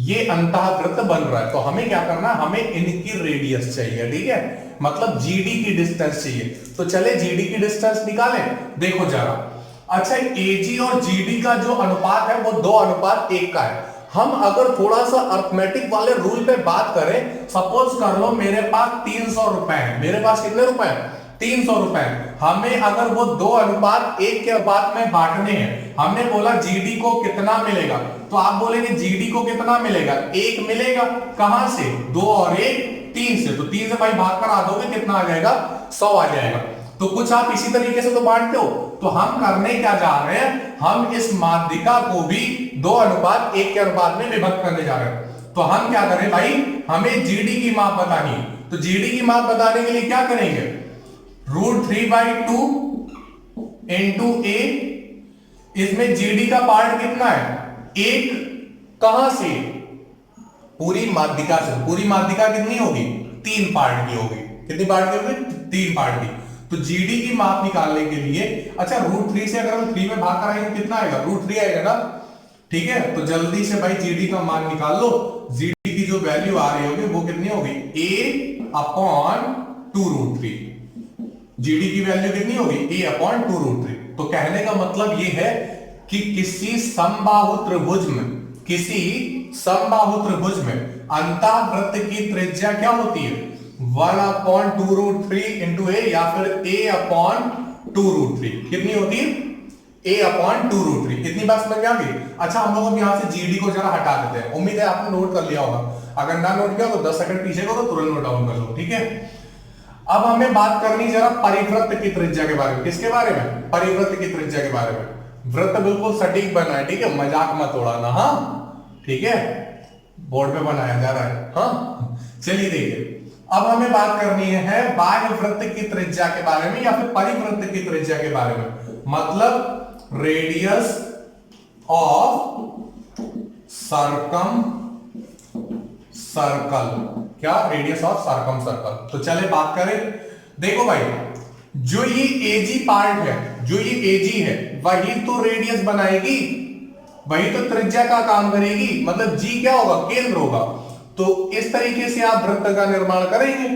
ये अंतःवृत्त बन रहा है। तो हमें क्या करना है, हमें इनकी रेडियस चाहिए। ठीक है, मतलब जीडी की डिस्टेंस चाहिए। तो चले जीडी की डिस्टेंस निकालें। देखो जरा, अच्छा एजी और जीडी का जो अनुपात है वो 2:1 का है। हम अगर थोड़ा सा अर्थमेटिक वाले रूल पे बात करें, सपोज कर लो मेरे पास 300 रुपए है। मेरे पास कितने रुपए हैं? 300 रुपए। हमें अगर वो 2:1 के अनुपात में बांटने हैं, हमने बोला जीडी को कितना मिलेगा, तो आप बोलेंगे जीडी को कितना मिलेगा? 1 मिलेगा। कहां से? 2 और 1 3 से। तो 3 से भाई भाग कर आ दोगे, कितना आ जाएगा? 100 आ जाएगा। तो कुछ आप इसी तरीके से तो बांटते हो। तो हम करने क्या जा रहे हैं, हम इस माध्यिका को भी 2:1 के अनुपात में विभक्त करने जा रहे हैं। तो हम क्या करें भाई, हमें जीडी की माप बतानी है। तो जीडी की माप बताने के लिए क्या करेंगे, √3/2 इंटू ए। इसमें जीडी का पार्ट कितना है? 1। कहां से? पूरी माध्यिका से। पूरी माध्यिका कितनी होगी? 3 पार्ट की होगी। कितनी पार्ट की होगी? 3 पार्ट की। तो जीडी की माप निकालने के लिए, अच्छा √3 से अगर हम 3 में भाग कराएंगे कितना आएगा? √3 आएगा ना। ठीक है, तो जल्दी से भाई जीडी का मान निकाल लो। जीडी की जो वैल्यू आ रही होगी वो कितनी होगी? a/2√3। जीडी की वैल्यू कितनी होगी? a/2√3। तो कहने का मतलब ये है कि किसी समबाहु त्रिभुज में अंतःवृत्त की त्रिज्या क्या होती है? 1/2√3 इंटू ए, या फिर a/2√3। कितनी होती है? a/2√3। इतनी बात समझ में आ गई? अच्छा, हम लोग यहां से जीडी को जरा हटा देते हैं। उम्मीद है आपने नोट कर लिया होगा। अगर ना नोट किया तो 10 सेकंड पीछे को, तो तुरंत नोट डाउन कर लो। ठीक है, अब हमें बात करनी जरा परिवृत्त की त्रिज्या के बारे में। किसके बारे में? परिवृत्त की त्रिज्या के बारे में। वृत्त बिल्कुल सटीक बना है, ठीक है, मजाक मत उड़ाना। हाँ ठीक है, बोर्ड पे बनाया जा रहा है। हाँ चलिए देखिए, अब हमें बात करनी है बाह्य वृत्त की त्रिज्या के बारे में, या फिर परिवृत्त की त्रिज्या के बारे में। मतलब रेडियस ऑफ सरकम सर्कल। क्या? Radius of circum circle. तो चले बात करें। देखो भाई, जो ये एजी पार्ट है, जो ये एजी है, वही तो रेडियस बनाएगी, वही तो त्रिज्या का काम करेगी। मतलब जी क्या होगा? केंद्र होगा। तो इस तरीके से आप वृत्त का निर्माण करेंगे।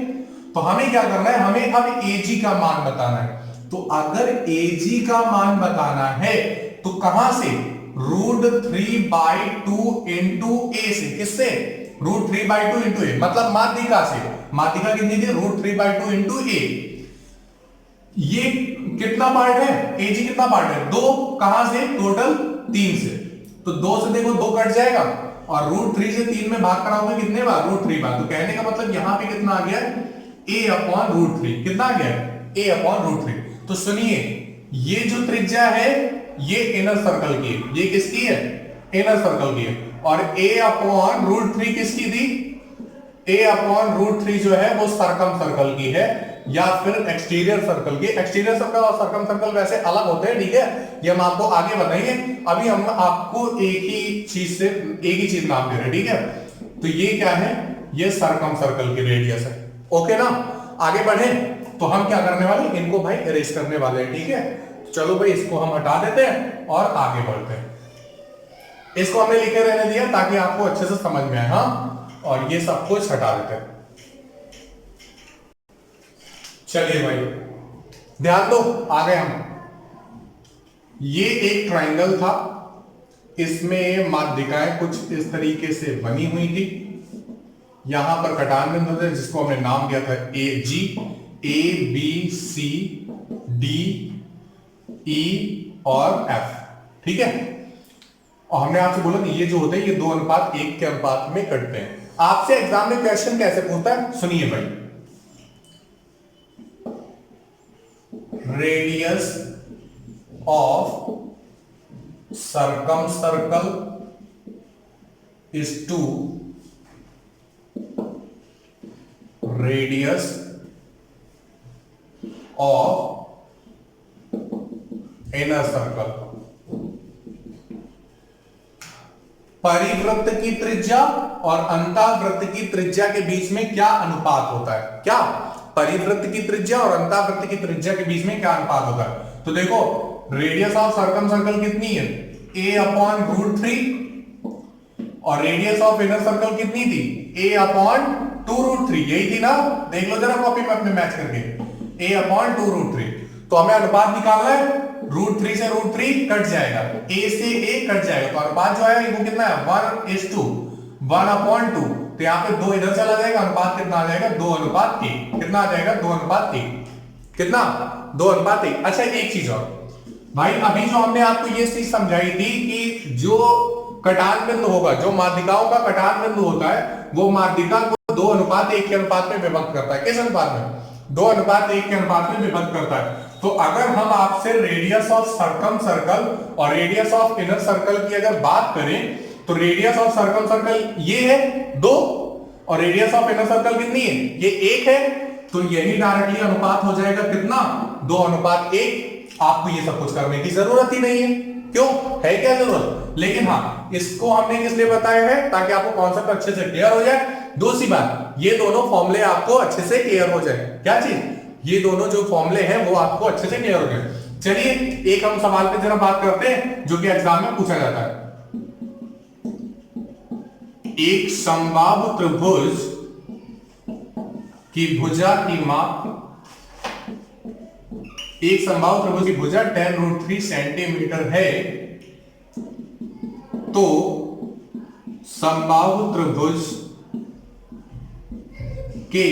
तो हमें क्या करना है, हमें अब एजी का मान बताना है। तो अगर एजी का मान बताना है तो कहां से? √3/2 इंटू ए से। किससे? √3/2 इंटू ए, मतलब माध्यिका से। माध्यिका कितनी थी? √3/2 इंटू ए। ये कितना पार्ट है? एजी कितना पार्ट है? 2। कहां से? टोटल 3 से। तो 2 से देखो 2 कट जाएगा, और √3 से 3 में भाग कराओगे कितने बार? √3 बार। तो कहने का मतलब यहां पे कितना आ गया? a/√3। कितना आ गया? a/√3। तो सुनिए, ये जो त्रिज्या है ये इनर सर्कल की है। ये किसकी है? इनर सर्कल की है। और a/√3 किसकी थी? a/√3 जो है वो सरकम सर्कल की है, या फिर एक्सटीरियर सर्कल की। एक्सटीरियर सर्कल और सरकम सर्कल वैसे अलग होते हैं, ठीक है, ये हम आपको आगे बताएंगे। अभी हम आपको एक ही चीज नाम दे रहे हैं, ठीक है। तो ये क्या है? ये सरकम सर्कल की रेडियस है। ओके ना, आगे बढ़े तो हम क्या करने वाले, इनको भाई इरेज करने वाले हैं। ठीक है, चलो भाई इसको हम हटा देते हैं और आगे बढ़ते हैं। इसको हमने लिखे रहने दिया ताकि आपको अच्छे से समझ में आए। हाँ, और ये सब कुछ हटा देते हैं। चलिए भाई ध्यान दो, आ गए हम। ये एक ट्रायंगल था, इसमें माध्यिकाएं कुछ इस तरीके से बनी हुई थी। यहां पर कटान बिंदु थे जिसको हमने नाम दिया था ए जी, A B C D E और एफ। ठीक है, और हमने आपसे बोला कि ये जो होते हैं ये 2:1 के अनुपात में कटते हैं। आपसे एग्जाम में क्वेश्चन कैसे पूछता है, सुनिए भाई। Radius of circum circle is two radius of inner circle. परिवृत्त की त्रिज्या और अंतःवृत्त की त्रिज्या के बीच में क्या अनुपात होता है? क्या परिवृत्त की त्रिज्या और अंतःवृत्त की त्रिज्या के बीच में क्या अनुपात होता है? तो देखो, रेडियस ऑफ सर्कम सर्कल कितनी है? a/√3 और रेडियस ऑफ इनर सर्कल कितनी थी? a/2√3। यही थी ना? देख लो जरा कॉपी में अपने मैच करके, a/2√3। तो हमें अनुपात निकालना है, √3 से √3 कट जाएगा, a से a कट जाएगा, तो अनुपात जो है वो कितना है? 1:2। तो यहाँ पे 2 इधर चला जाएगा, अनुपात कितना आ जाएगा? 2:1। कितना आ जाएगा? 2:1। कितना? 2:1। अच्छा, एक चीज और भाई, अभी जो हमने आपको ये चीज समझाई थी कि जो कटान बिंदु होगा, जो माध्यिकाओं का कटान बिंदु होता है, वो माध्यिका को 2:1 के अनुपात में विभक्त करता है। किस अनुपात में? 2:1 के अनुपात में विभक्त करता है। तो अगर हम आपसे रेडियस ऑफ सर्कम सर्कल और रेडियस ऑफ इनर सर्कल की अगर बात करें, तो रेडियस ऑफ सर्कम सर्कल ये है 2 और रेडियस ऑफ इनर सर्कल कितनी है? ये 1 है। तो यही डायरेक्टली अनुपात हो जाएगा कितना? 2:1। आपको ये सब कुछ करने की जरूरत ही नहीं है। क्यों है? क्या जरूरत? लेकिन हाँ, इसको हमने किस लिए बताया है? ताकि आपको कॉन्सेप्ट अच्छे से क्लियर हो जाए। दूसरी बात, ये दोनों फॉर्मूले आपको अच्छे से क्लियर हो जाए। क्या चीज? ये दोनों जो फॉर्मूले हैं वो आपको अच्छे से क्लियर हो जाए। चलिए एक हम सवाल पे जरा बात करते हैं जो कि एग्जाम में पूछा जाता है। एक समबाहु त्रिभुज की भुजा की माप, एक समबाहु त्रिभुज की भुजा 10√3 सेंटीमीटर है, तो समबाहु त्रिभुज के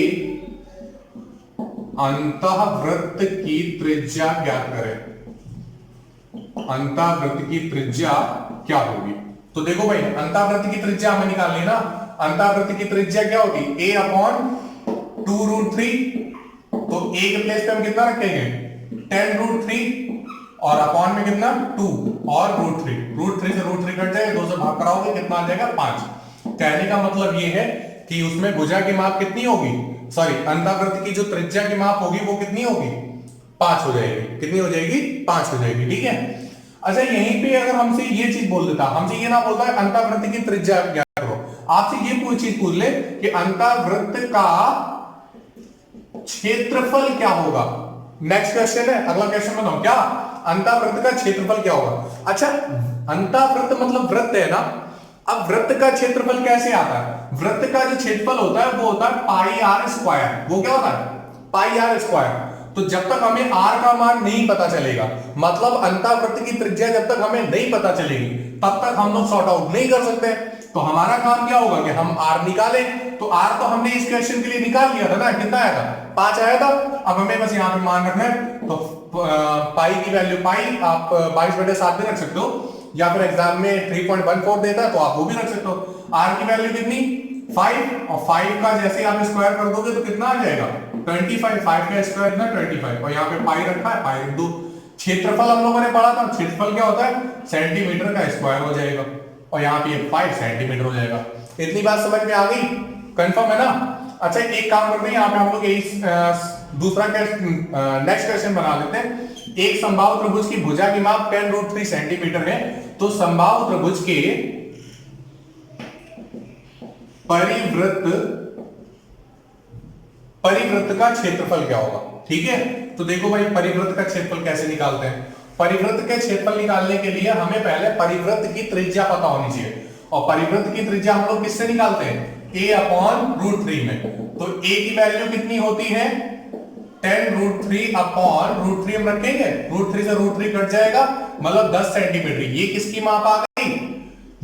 अंतःवृत्त की त्रिज्या ज्ञात करें। अंतःवृत्त की त्रिज्या क्या होगी? तो देखो भाई, अंतःवृत्त की त्रिज्या हमें निकालनी है ना। अंतःवृत्त की त्रिज्या क्या होगी? a/2√3। तो a के प्लेस पे हम कितना रखेंगे? 10√3 और अपॉन में कितना? 2 और √3। √3 से √3 कट जाएगा, 2 से भाग कराओगे कितना आ जाएगा? 5। कहने का मतलब ये है कि उसमें भुजा की माप कितनी होगी? सॉरी, अंतःवृत्त की जो त्रिज्या की माप होगी वो कितनी होगी? 5 हो जाएगी। कितनी हो जाएगी? 5 हो जाएगी। ठीक है। अच्छा, यहीं पे अगर हमसे ये चीज बोल देता, हमसे ये ना बोलता है अंतःवृत्त की त्रिज्या ज्ञात करो, आपसे ये पूरी चीज पूछ ले कि अंतःवृत्त का क्षेत्रफल क्या होगा। नेक्स्ट क्वेश्चन है, अगला क्वेश्चन बताओ, क्या अंतःवृत्त का क्षेत्रफल क्या होगा? अच्छा, अंतःवृत्त मतलब वृत्त है ना। अब वृत्त का क्षेत्रफल कैसे आता है? वृत्त का जो क्षेत्रफल होता है वो होता है πr²। वो क्या होता है? πr²। तो जब तक हमें r का मान नहीं पता चलेगा, मतलब अंतःवृत्त की त्रिज्या जब तक हमें नहीं पता चलेगी, तब तक हम लोग सॉर्ट आउट नहीं कर सकते। तो हमारा काम क्या होगा कि हम r निकालें। तो r तो हमने इस क्वेश्चन के लिए निकाल लिया था ना। कितना आया था? 5 आया था। अब हमें बस यहाँ पे मान रखना है। तो पाई की वैल्यू, पाई आप 22/7 भी रख सकते हो, या फिर एग्जाम में 3.14 देता है तो आप वो भी रख सकते हो। r की वैल्यू कितनी? 5, और 5 का जैसे आप स्क्वायर कर दोगे तो कितना आ जाएगा? 25। 5 का स्क्वायर कितना? 25। और यहाँ पे पाई रखा है, पाई रख दो। क्षेत्रफल हम लोगों ने पढ़ा था, क्षेत्रफल क्या होता है? सेंटीमीटर का स्क्वायर हो जाएगा, और यहाँ पे 5 सेंटीमीटर हो जाएगा। इतनी बात समझ में आ गई? कंफर्म है ना? अच्छा, एक काम करते हैं, यहाँ पे हम लोग दूसरा नेक्स्ट क्वेश्चन बना लेते हैं। एक समबाहु त्रिभुज की भुजा की माप 10√3 सेंटीमीटर है, तो समबाहु त्रिभुज के परिवृत्त का क्षेत्रफल क्या होगा? ठीक है। तो देखो भाई, परिवृत्त का क्षेत्रफल कैसे निकालते हैं? परिवृत्त के क्षेत्रफल निकालने के लिए हमें पहले परिवृत्त की त्रिज्या पता होनी चाहिए, और परिवृत्त की त्रिज्या हम लोग किससे निकालते हैं? a/√3 में। तो a की वैल्यू कितनी होती है? 10√3/√3 हम रखेंगे, √3 से √3 कट जाएगा, मतलब 10 सेंटीमीटर। ये किसकी माप आ गई?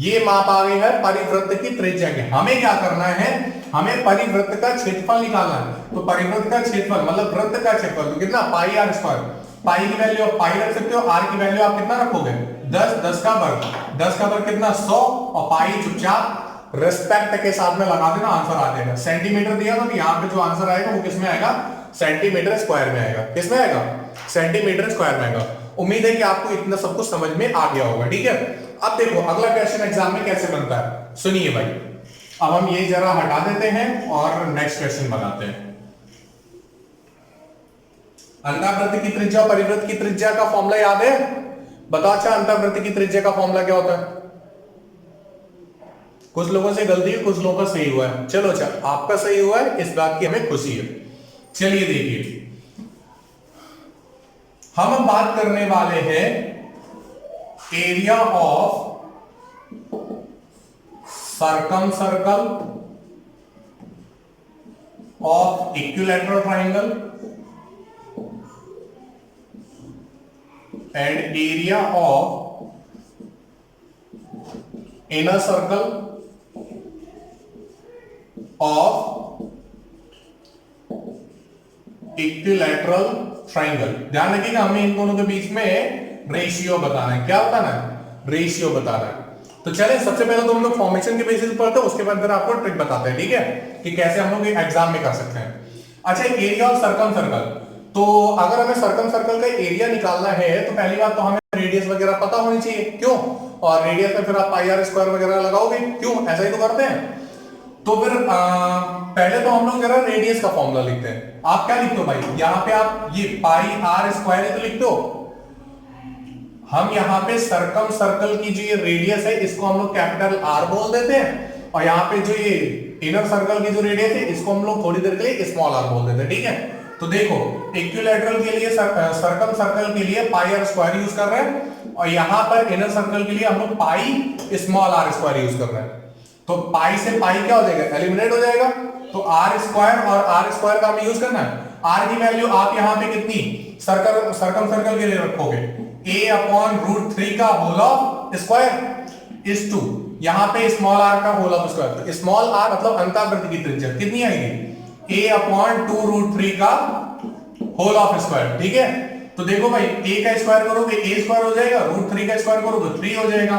ये माप आ गई है परिवृत्त की त्रिज्या की। हमें क्या करना है? हमें परिवृत्त का क्षेत्रफल निकालना है। तो परिवृत्त का क्षेत्रफल मतलब वृत्त का क्षेत्रफल, तो कितना? πr²। पाई की वैल्यू आप पाई रख सकते हो, r की वैल्यू आप कितना रखोगे? 10। 10 का वर्ग, 10 का वर्ग कितना? 100, और पाई चुपचाप रिस्पेक्ट के साथ में लगा देना, आंसर आ जाएगा। सेंटीमीटर दिया तो यहाँ पे जो आंसर आएगा वो किसमें आएगा? सेंटीमीटर स्क्वायर में आएगा। किसमें आएगा? सेंटीमीटर स्क्वायर में आएगा। उम्मीद है कि आपको इतना सब कुछ समझ में आ गया होगा। ठीक है। अब देखो अगला क्वेश्चन एग्जाम में कैसे बनता है, सुनिए भाई। अब हम ये जरा हटा देते हैं और नेक्स्ट क्वेश्चन बनाते हैं। अंतःवृत्त की त्रिज्या और परिवृत्त की त्रिज्या का फॉर्मूला याद है? बताओ। अच्छा, अंतःवृत्त की त्रिज्या का फॉर्मूला क्या होता है? कुछ लोगों से गलती है, कुछ लोगों का सही हुआ है। चलो अच्छा, आपका सही हुआ है, इस बात की हमें खुशी है। चलिए देखिए, हम अब बात करने वाले हैं area of circum circle of equilateral triangle and area of inner circle of equilateral triangle. ध्यान रखिएगा, हमें इन दोनों के बीच में रेशियो बताना है। क्या बताना है? रेशियो बताना है। तो चले, सबसे पहले तो हम लोग फॉर्मेशन के बेसिस पर पढ़ते हैं, उसके बाद फिर आपको ट्रिक बताते हैं, ठीक है, कि कैसे हम लोग एग्जाम में कर सकते हैं। अच्छा, एरिया ऑफ सर्कम सर्कल, तो अगर हमें सर्कम सर्कल का एरिया निकालना है तो पहली बात तो हमें रेडियस वगैरह पता होनी चाहिए। क्यों? और रेडियस में फिर आप पाई आर स्क्वायर वगैरह लगाओगे, क्यों? ऐसा ही तो करते हैं। तो फिर पहले तो हम लोग जरा रेडियस का फॉर्मूला लिखते हैं। आप क्या लिखते हो भाई? यहां पे आप ये पाई आर स्क्वायर तो लिखते हो। हम यहां पे सर्कम सर्कल की जो ये रेडियस है इसको हम लोग कैपिटल आर बोल देते हैं, और यहां पे जो ये इनर सर्कल की जो रेडियस है इसको हम लोग थोड़ी देर के लिए स्मॉल आर बोल देते हैं, ठीक है। तो देखो, इक्विलैटरल के लिए सर्कम सर्कल के लिए पाई आर स्क्वायर यूज कर रहे हैं, और यहां पर इनर सर्कल के लिए हम लोग pi small r square use कर रहे हैं। तो पाई से पाई क्या हो जाएगा? एलिमिनेट हो जाएगा। तो आर स्क्वायर और आर स्क्वायर का हमें यूज करना है। आर की वैल्यू आप यहां पे कितनी सर्कम सर्कल के लिए रखोगे? a अपॉन रूट 3 का whole of square is two यहां पे स्मॉल r का होल ऑफ स्क्वायर। तो स्मॉल r मतलब अंतःवृत्त की त्रिज्या कितनी आएगी? a अपॉन 2 रूट 3 का होल ऑफ स्क्वायर, ठीक है। तो देखो भाई, a का स्क्वायर करोगे a स्क्वायर हो जाएगा, रूट 3 का स्क्वायर करोगे 3 हो जाएगा।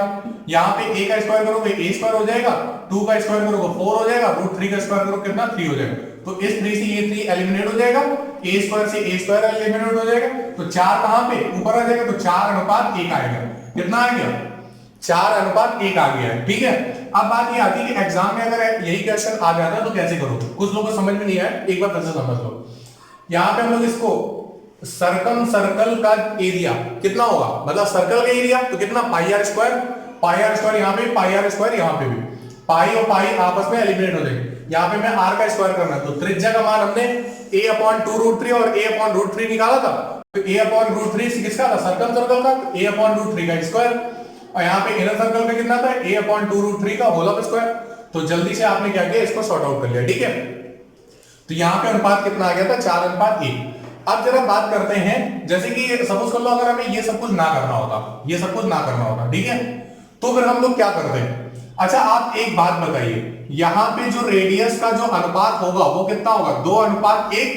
यहां पे a का स्क्वायर करोगे a स्क्वायर हो जाएगा, 2 का स्क्वायर करोगे 4 हो जाएगा, रूट 3 का स्क्वायर करोगे कितना? 3 हो जाएगा। तो इस 3 से ये 3 एलिमिनेट हो जाएगा, a स्क्वायर से a स्क्वायर एलिमिनेट हो जाएगा। तो 4 कहां पे? ऊपर आ जाएगा, तो 4:1 आएगा। कितना आ गया? 4:1 आ गया है, ठीक है। अब बात ये आती है कि एग्जाम में अगर यही क्वेश्चन आ जाता है तो कैसे करोगे? कुछ लोगों को समझ में नहीं आया, एक बार फिर से समझ लो। यहां पे हम लोग इसको सर्कम सर्कल का एरिया कितना होगा, मतलब सर्कल का एरिया तो कितना? Pi r square. Pi r square यहां पे, पाई आर स्क्वायर यहां पे भी, पाई और पाई आपस में एलिमिनेट हो जाएंगे। यहां पे मैं आर का स्क्वायर करना है, तो त्रिज्या का मान हमने a अपॉन 2 रूट 3 और a अपॉन रूट 3 निकाला था। तो a अपॉन रूट 3 किसका था? सर्कम सर्कल का। तो a अपॉन रूट 3 का स्क्वायर, और यहाँ पे इनर सर्कल का कितना था? a अपॉन 2 रूट 3 का होल ऑफ स्क्वायर। तो जल्दी से आपने क्या किया? इसको सॉर्ट आउट कर लिया, ठीक है। तो यहाँ पे अनुपात कितना आ गया था? 4:1। अब जरा बात करते हैं, जैसे कि सपोज कर लो अगर हमें ये सब कुछ ना करना होता, ये सब कुछ ना करना होता, ठीक है, तो फिर हम लोग क्या करते हैं? अच्छा, आप एक बात बताइए, यहां पे जो रेडियस का जो अनुपात होगा वो कितना होगा? 2:1।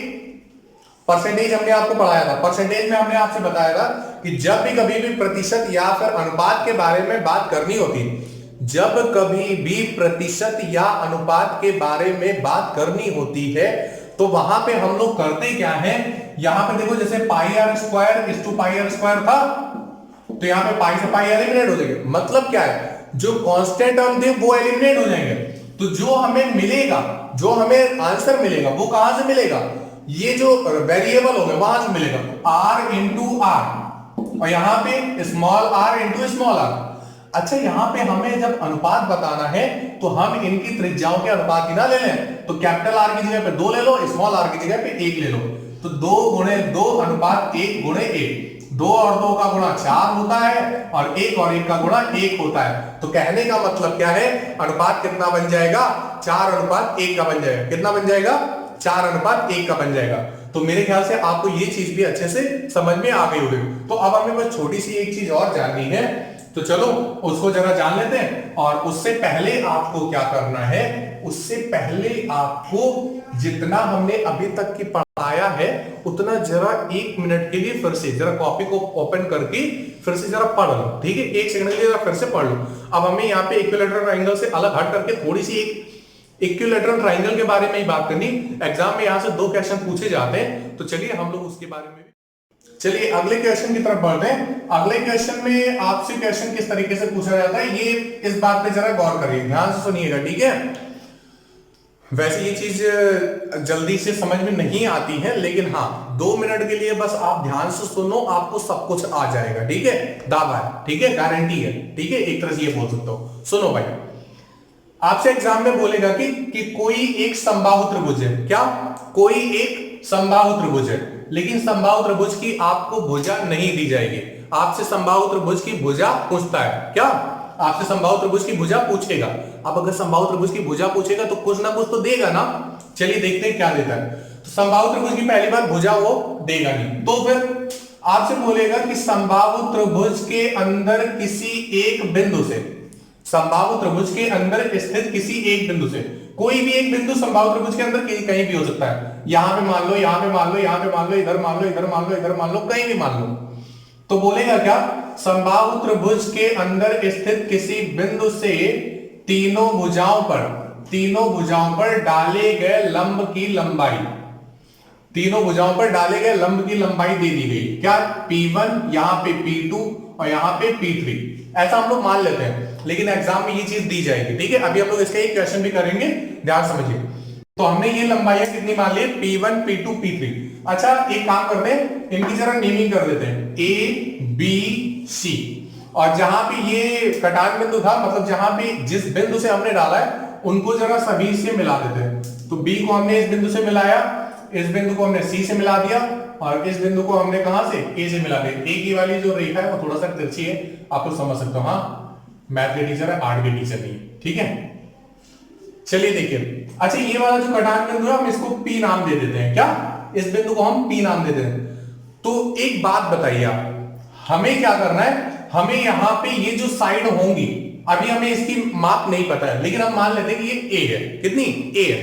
परसेंटेज हमने आपको पढ़ाया था, परसेंटेज में हमने आपसे बताया था कि जब भी कभी भी प्रतिशत या फिर अनुपात के बारे में बात करनी होती, जब कभी भी प्रतिशत या अनुपात के बारे में बात करनी होती है तो वहां पे हम लोग करते क्या है? यहां पे देखो, जैसे pi r square is two pi r square था, तो यहां पे पाई से पाई एलिमिनेट हो जाएंगे। मतलब क्या है? जो कांस्टेंट टर्म थे वो एलिमिनेट हो जाएंगे। तो जो हमें मिलेगा, जो हमें आंसर मिलेगा वो कहां से मिलेगा? ये जो वेरिएबल होंगे वहां से मिलेगा, r इंटू आर, और यहां पे small r into small r. अच्छा, यहां पे हमें जब अनुपात बताना है तो हम इनकी त्रिज्याओं के अनुपात ही ना ले लें, तो कैपिटल R की जगह पे 2 ले लो, स्मॉल r की जगह पे 1 ले लो। तो 2 गुणे 2 अनुपात 1 गुणे 1, 2 और 2 का गुणा 4 होता है, और 1 और 1 का गुणा 1 होता है। तो कहने का मतलब क्या है? अनुपात कितना बन जाएगा? 4:1 का बन जाएगा। कितना बन जाएगा? 4:1 का बन जाएगा। तो मेरे ख्याल से आपको ये चीज भी अच्छे से समझ में आ गई होगी। तो अब हमें बस छोटी सी एक चीज और जाननी है, तो चलो उसको जरा जान लेते हैं। और उससे पहले आपको क्या करना है? उससे पहले आपको जितना हमने अभी तक की पढ़ाया है उतना जरा 1 मिनट के लिए फिर से जरा कॉपी को ओपन करके फिर से जरा पढ़ लो, ठीक है। 1 सेकंड के लिए जरा फिर से पढ़ लो। अब हमें यहाँ पे इक्विलैटरल ट्रायंगल से अलग हट करके थोड़ी सी एक इक्विलैटरल ट्रायंगल के बारे में ही बात करनी। एग्जाम में यहाँ से 2 क्वेश्चन पूछे जाते हैं, तो चलिए हम लोग उसके बारे में। चलिए अगले क्वेश्चन की तरफ बढ़ते हैं। अगले क्वेश्चन में आपसे क्वेश्चन किस तरीके से पूछा जाता है, ये इस बात पे जरा गौर करिए, ध्यान से सुनिएगा, ठीक है। वैसे ये चीज जल्दी से समझ में नहीं आती है, लेकिन हाँ 2 मिनट के लिए बस आप ध्यान से सुनो, आपको सब कुछ आ जाएगा, ठीक है। दावा है, ठीक है, गारंटी है, ठीक है, एक तरह से ये बोल सकता हूं। सुनो भाई, आपसे एग्जाम में बोलेगा कि कोई एक समबाहु त्रिभुज है, क्या कोई एक समबाहु त्रिभुज है, लेकिन समबाहु त्रिभुज की आपको भुजा नहीं दी जाएगी। आपसे समबाहु त्रिभुज की भुजा पूछता है, क्या आपसे समबाहु त्रिभुज की भुजा पूछेगा। अब अगर समबाहु त्रिभुज की भुजा पूछेगा तो कुछ ना कुछ तो देगा ना। चलिए देखते हैं क्या देता है। तो समबाहु त्रिभुज की पहली बार भुजा वो देगा नहीं, तो फिर आपसे बोलेगा कि समबाहु त्रिभुज के अंदर किसी एक बिंदु से, समबाहु त्रिभुज के अंदर स्थित किसी एक बिंदु से, कोई भी एक बिंदु समबाहु त्रिभुज के अंदर कहीं भी हो सकता है। यहां पे मान लो, यहां पे मान लो, यहां पे मान लो, इधर मान लो, इधर मान लो, इधर मान लो, कहीं भी मान लो। तो बोलेगा क्या, समबाहु त्रिभुज के अंदर स्थित किसी बिंदु से तीनों भुजाओं पर डाले गए लंब की लंबाई, तीनों भुजाओं पर डाले गए लंब की लंबाई दे दी गई, क्या P1, यहां पे P2 और यहां पे P3, ऐसा हम लोग मान लेते हैं, लेकिन एग्जाम में ये चीज दी जाएगी। ठीक है, अभी हम लोग इसका एक क्वेश्चन भी करेंगे, ध्यान समझिए। तो हमने ये लंबाइयां कितनी मान ली, P1, P2, P3। अच्छा एक काम करते हैं, इनकी जरा नेमिंग कर देते हैं, A B C, और जहां पे ये कटान बिंदु था, मतलब जहां पे जिस बिंदु से हमने डाला है उनको जरा सभी से मिला देते हैं। तो B को हमने इस बिंदु से मिलाया, इस बिंदु को हमने C से मिला दिया, और इस बिंदु को हमने कहां से, A से मिला दिया। A की वाली जो रेखा है वो थोड़ा सा तिरछी है, आप लोग समझ सकते हो। हाँ, मैथ के टीचर है, आर्ट के टीचर नहीं, ठीक है। चलिए देखिए, अच्छा ये वाला जो कटान बिंदु है हम इसको P नाम दे देते हैं, क्या इस बिंदु को हम P नाम दे देते हैं। तो एक बात बताइए आप, हमें क्या करना है, हमें यहां पे ये जो साइड होंगी, अभी हमें इसकी माप नहीं पता है, लेकिन हम मान लेते हैं कि ये A है, कितनी A है।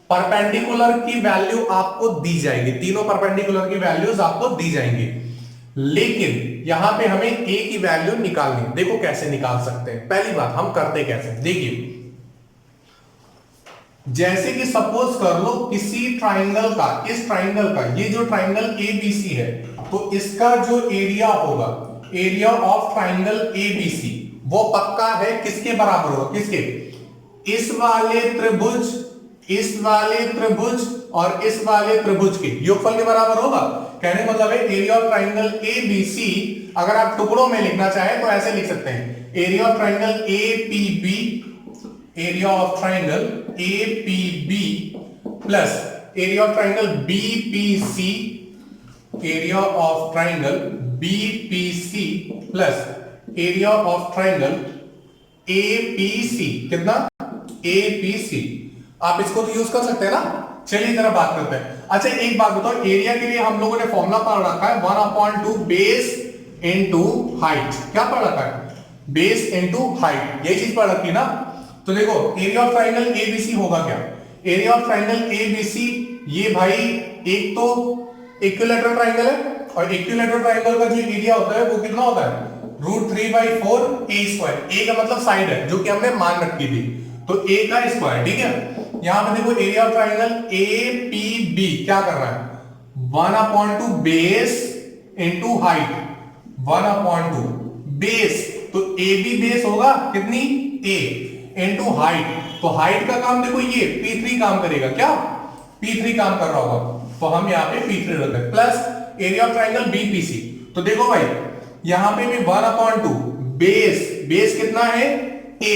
परपेंडिकुलर की वैल्यू आपको दी जाएगी, तीनों परपेंडिकुलर की वैल्यूज आपको दी जाएंगी, लेकिन यहां पे हमें A की वैल्यू निकालनी है। देखो कैसे निकाल सकते हैं, पहली बात हम करते कैसे, देखिए जैसे कि सपोज कर लो किसी ट्राइंगल का, इस ट्राइंगल का, ये जो ट्राइंगल ABC है, तो इसका जो एरिया होगा, एरिया ऑफ ट्राइंगल ABC, वो पक्का है किसके बराबर होगा, किसके, इस वाले त्रिभुज, इस वाले त्रिभुज और इस वाले त्रिभुज के योगफल के बराबर होगा। कहने मतलब है एरिया ऑफ ट्राइंगल ABC, अगर आप टुकड़ों में लिखना चाहें तो ऐसे लिख सकते हैं, area of triangle APB, area of triangle APB plus area of triangle BPC, area of triangle BPC plus area of triangle APC, कितना APC। आप इसको तो यूज कर सकते हैं ना। चलिए जरा बात करते हैं। अच्छा एक बात बताओ, एरिया के लिए हम लोगों ने फॉर्मूला पढ़ रखा है 1/2 बेस इनटू हाइट, क्या पढ़ रखा है, बेस इनटू हाइट, ये चीज पढ़ रखी है ना। तो देखो एरिया ऑफ ट्राइंगल ABC होगा क्या, एरिया ऑफ ट्राइंगल ABC, ये भाई एक तो इक्विलैटरल ट्राइंगल है, और इक्विलैटरल ट्राइंगल का जो एरिया होता है वो कितना होता है, √3/4 A²। A का मतलब साइड है, जो कि हमने मान रखी थी, तो A का स्क्वायर, ठीक है। यहां पे देखो एरिया ऑफ ट्राइंगल APB क्या कर रहा है, 1/2 बेस इनटू हाइट, 1/2 बेस, तो AB बेस होगा कितनी, A इनटू हाइट, तो हाइट का काम देखो ये P3 काम करेगा, क्या P3 काम कर रहा होगा, तो हम यहाँ पे P3 रखते हैं, plus area of triangle BPC। तो देखो भाई यहां पे भी 1/2 बेस, बेस कितना है A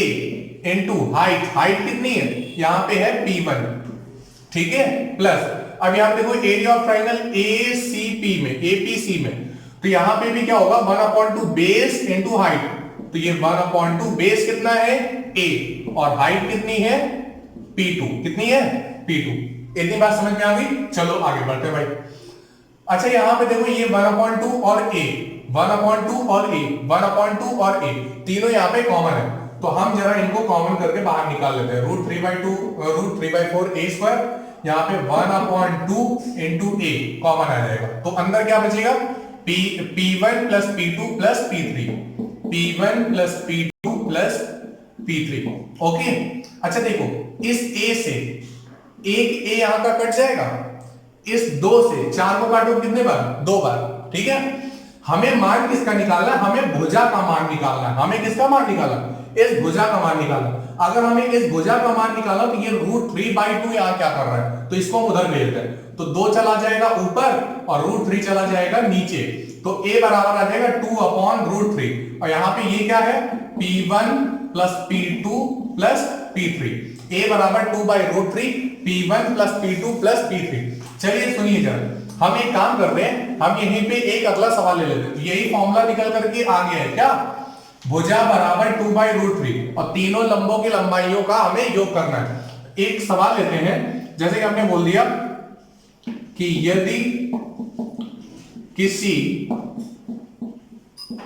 इनटू हाइट, हाइट कितनी है, यहां पे है P1, ठीक है, प्लस अब यहां देखो एरिया ऑफ ट्राइंगल ACP में, APC में, तो यहां पे भी क्या होगा 1/2 बेस इनटू हाइट, तो ये 1/2 बेस कितना है A और हाइट कितनी है P2, कितनी है P2। इतनी बात समझ में आ गई, चलो आगे बढ़ते हैं भाई। अच्छा यहां पे देखो ये 1/2 और A, 1/2 और A, 1/2 और A, तीनों यहां पे कॉमन है, तो हम जरा इनको कॉमन करके बाहर निकाल लेते हैं, √3/4 A², यहां पे 1/2 इनटू A कॉमन आ जाएगा, तो अंदर क्या बचेगा, P1 plus P2 plus P3, P1 plus P2 plus P3, okay. अच्छा देखो इस A से एक A यहां का कट जाएगा, इस 2 से 4 को काटो कितने बार, 2 बार, ठीक है। हमें मान किसका निकालना है, हमें भुजा का मान निकालना है, हमें किसका मान निकालना, इस भुजा का मान निकालना। अगर हमें इस भुजा का मान निकालना तो ये √3/2 यहां क्या कर रहा है, तो इसको हम उधर भेज देते हैं, तो 2 चला जाएगा ऊपर और √3 चला जाएगा नीचे, तो A बराबर आ जाएगा 2/√3, और यहां पे ये क्या है P1 plus P2 plus P3। A बराबर 2/√3 P1 plus P2 plus P3। चलिए सुनिए जरा, हम एक काम करते हैं, हम यहीं पे एक अगला सवाल ले लेते हैं। यही फॉर्मूला निकल करके आ गया है क्या, भुजा बराबर 2/√3 और तीनों लंबों की लंबाइयों का हमें योग करना है। एक सवाल लेते हैं, जैसे कि हमने बोल दिया कि यदि किसी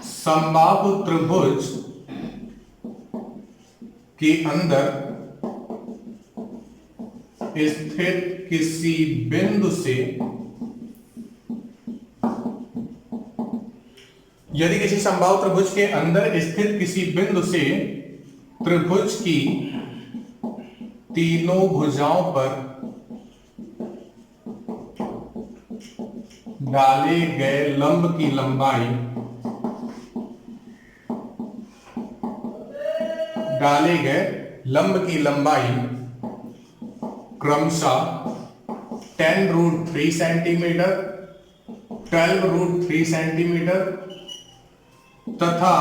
समबाहु त्रिभुज के अंदर स्थित किसी बिंदु से, यदि किसी समबाहु त्रिभुज के अंदर स्थित किसी बिंदु से त्रिभुज की तीनों भुजाओं पर डाले गए लंब की लंबाई, डाले गए लंब की लंबाई क्रमशः 10√3 सेंटीमीटर, 12√3 सेंटीमीटर तथा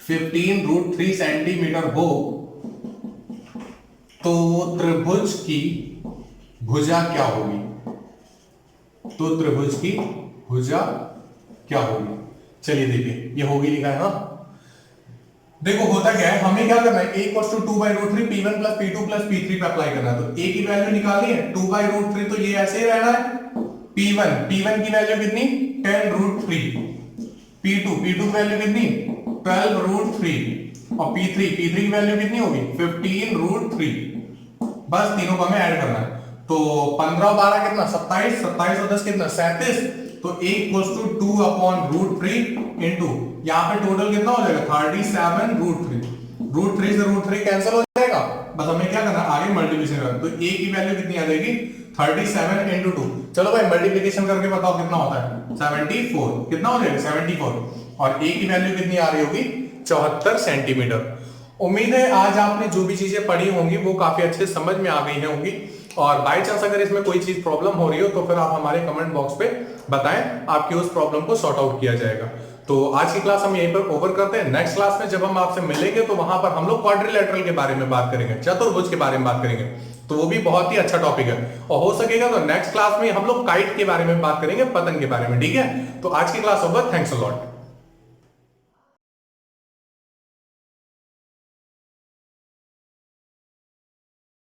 15√3 सेंटीमीटर हो, तो त्रिभुज की भुजा क्या होगी? तो त्रिभुज की भुजा क्या होगी? चलिए देखिए, ये होगी लिखा है ना। देखो होता क्या है, हमें क्या करना है, a = 2/√3 P1 plus P2 plus P3 पे अप्लाई करना है। तो a की वैल्यू निकालनी है 2/√3, तो ये ऐसे ही रहना है। P1 की वैल्यू कितनी 10√3, P2 की वैल्यू कितनी 12√3 और P3 की वैल्यू कितनी होगी 15√3। बस तीनों को हमें ऐड करना है। तो 15 और 12 कितना 27, 27 और 10 कितना 37। तो a = 2/√3 इंटू यहाँ पे टोटल कितना हो जाएगा 37√3। √3 से √3 कैंसिल हो जाएगा, बस हमें क्या करना है आगे मल्टीप्लिकेशन करना। तो a की वैल्यू कितनी आ जाएगी 37 इंटू 2। चलो भाई मल्टीप्लिकेशन करके बताओ कितना होता है 74। कितना हो जाएगा 74। और a की वैल्यू कितनी आ रही होगी 74 सेंटीमीटर। उम्मीद है आज आपने जो भी चीजें पढ़ी होंगी वो काफी अच्छे समझ में आ गई होंगी। और बाय चांस अगर इसमें कोई चीज प्रॉब्लम हो रही हो तो फिर आप हमारे कमेंट बॉक्स पे बताएं, आपकी उस प्रॉब्लम को सॉर्ट आउट किया जाएगा। तो आज की क्लास हम यहीं पर ओवर करते हैं। नेक्स्ट क्लास में जब हम आपसे मिलेंगे तो वहां पर हम लोग क्वाड्रिलेटरल के बारे में बात करेंगे, चतुर्भुज के बारे में बात करेंगे। तो वो भी बहुत ही अच्छा टॉपिक है। और हो सकेगा तो नेक्स्ट क्लास में हम लोग काइट के बारे में बात करेंगे, पतंग के बारे में। ठीक है, तो आज की class over. Thanks a lot.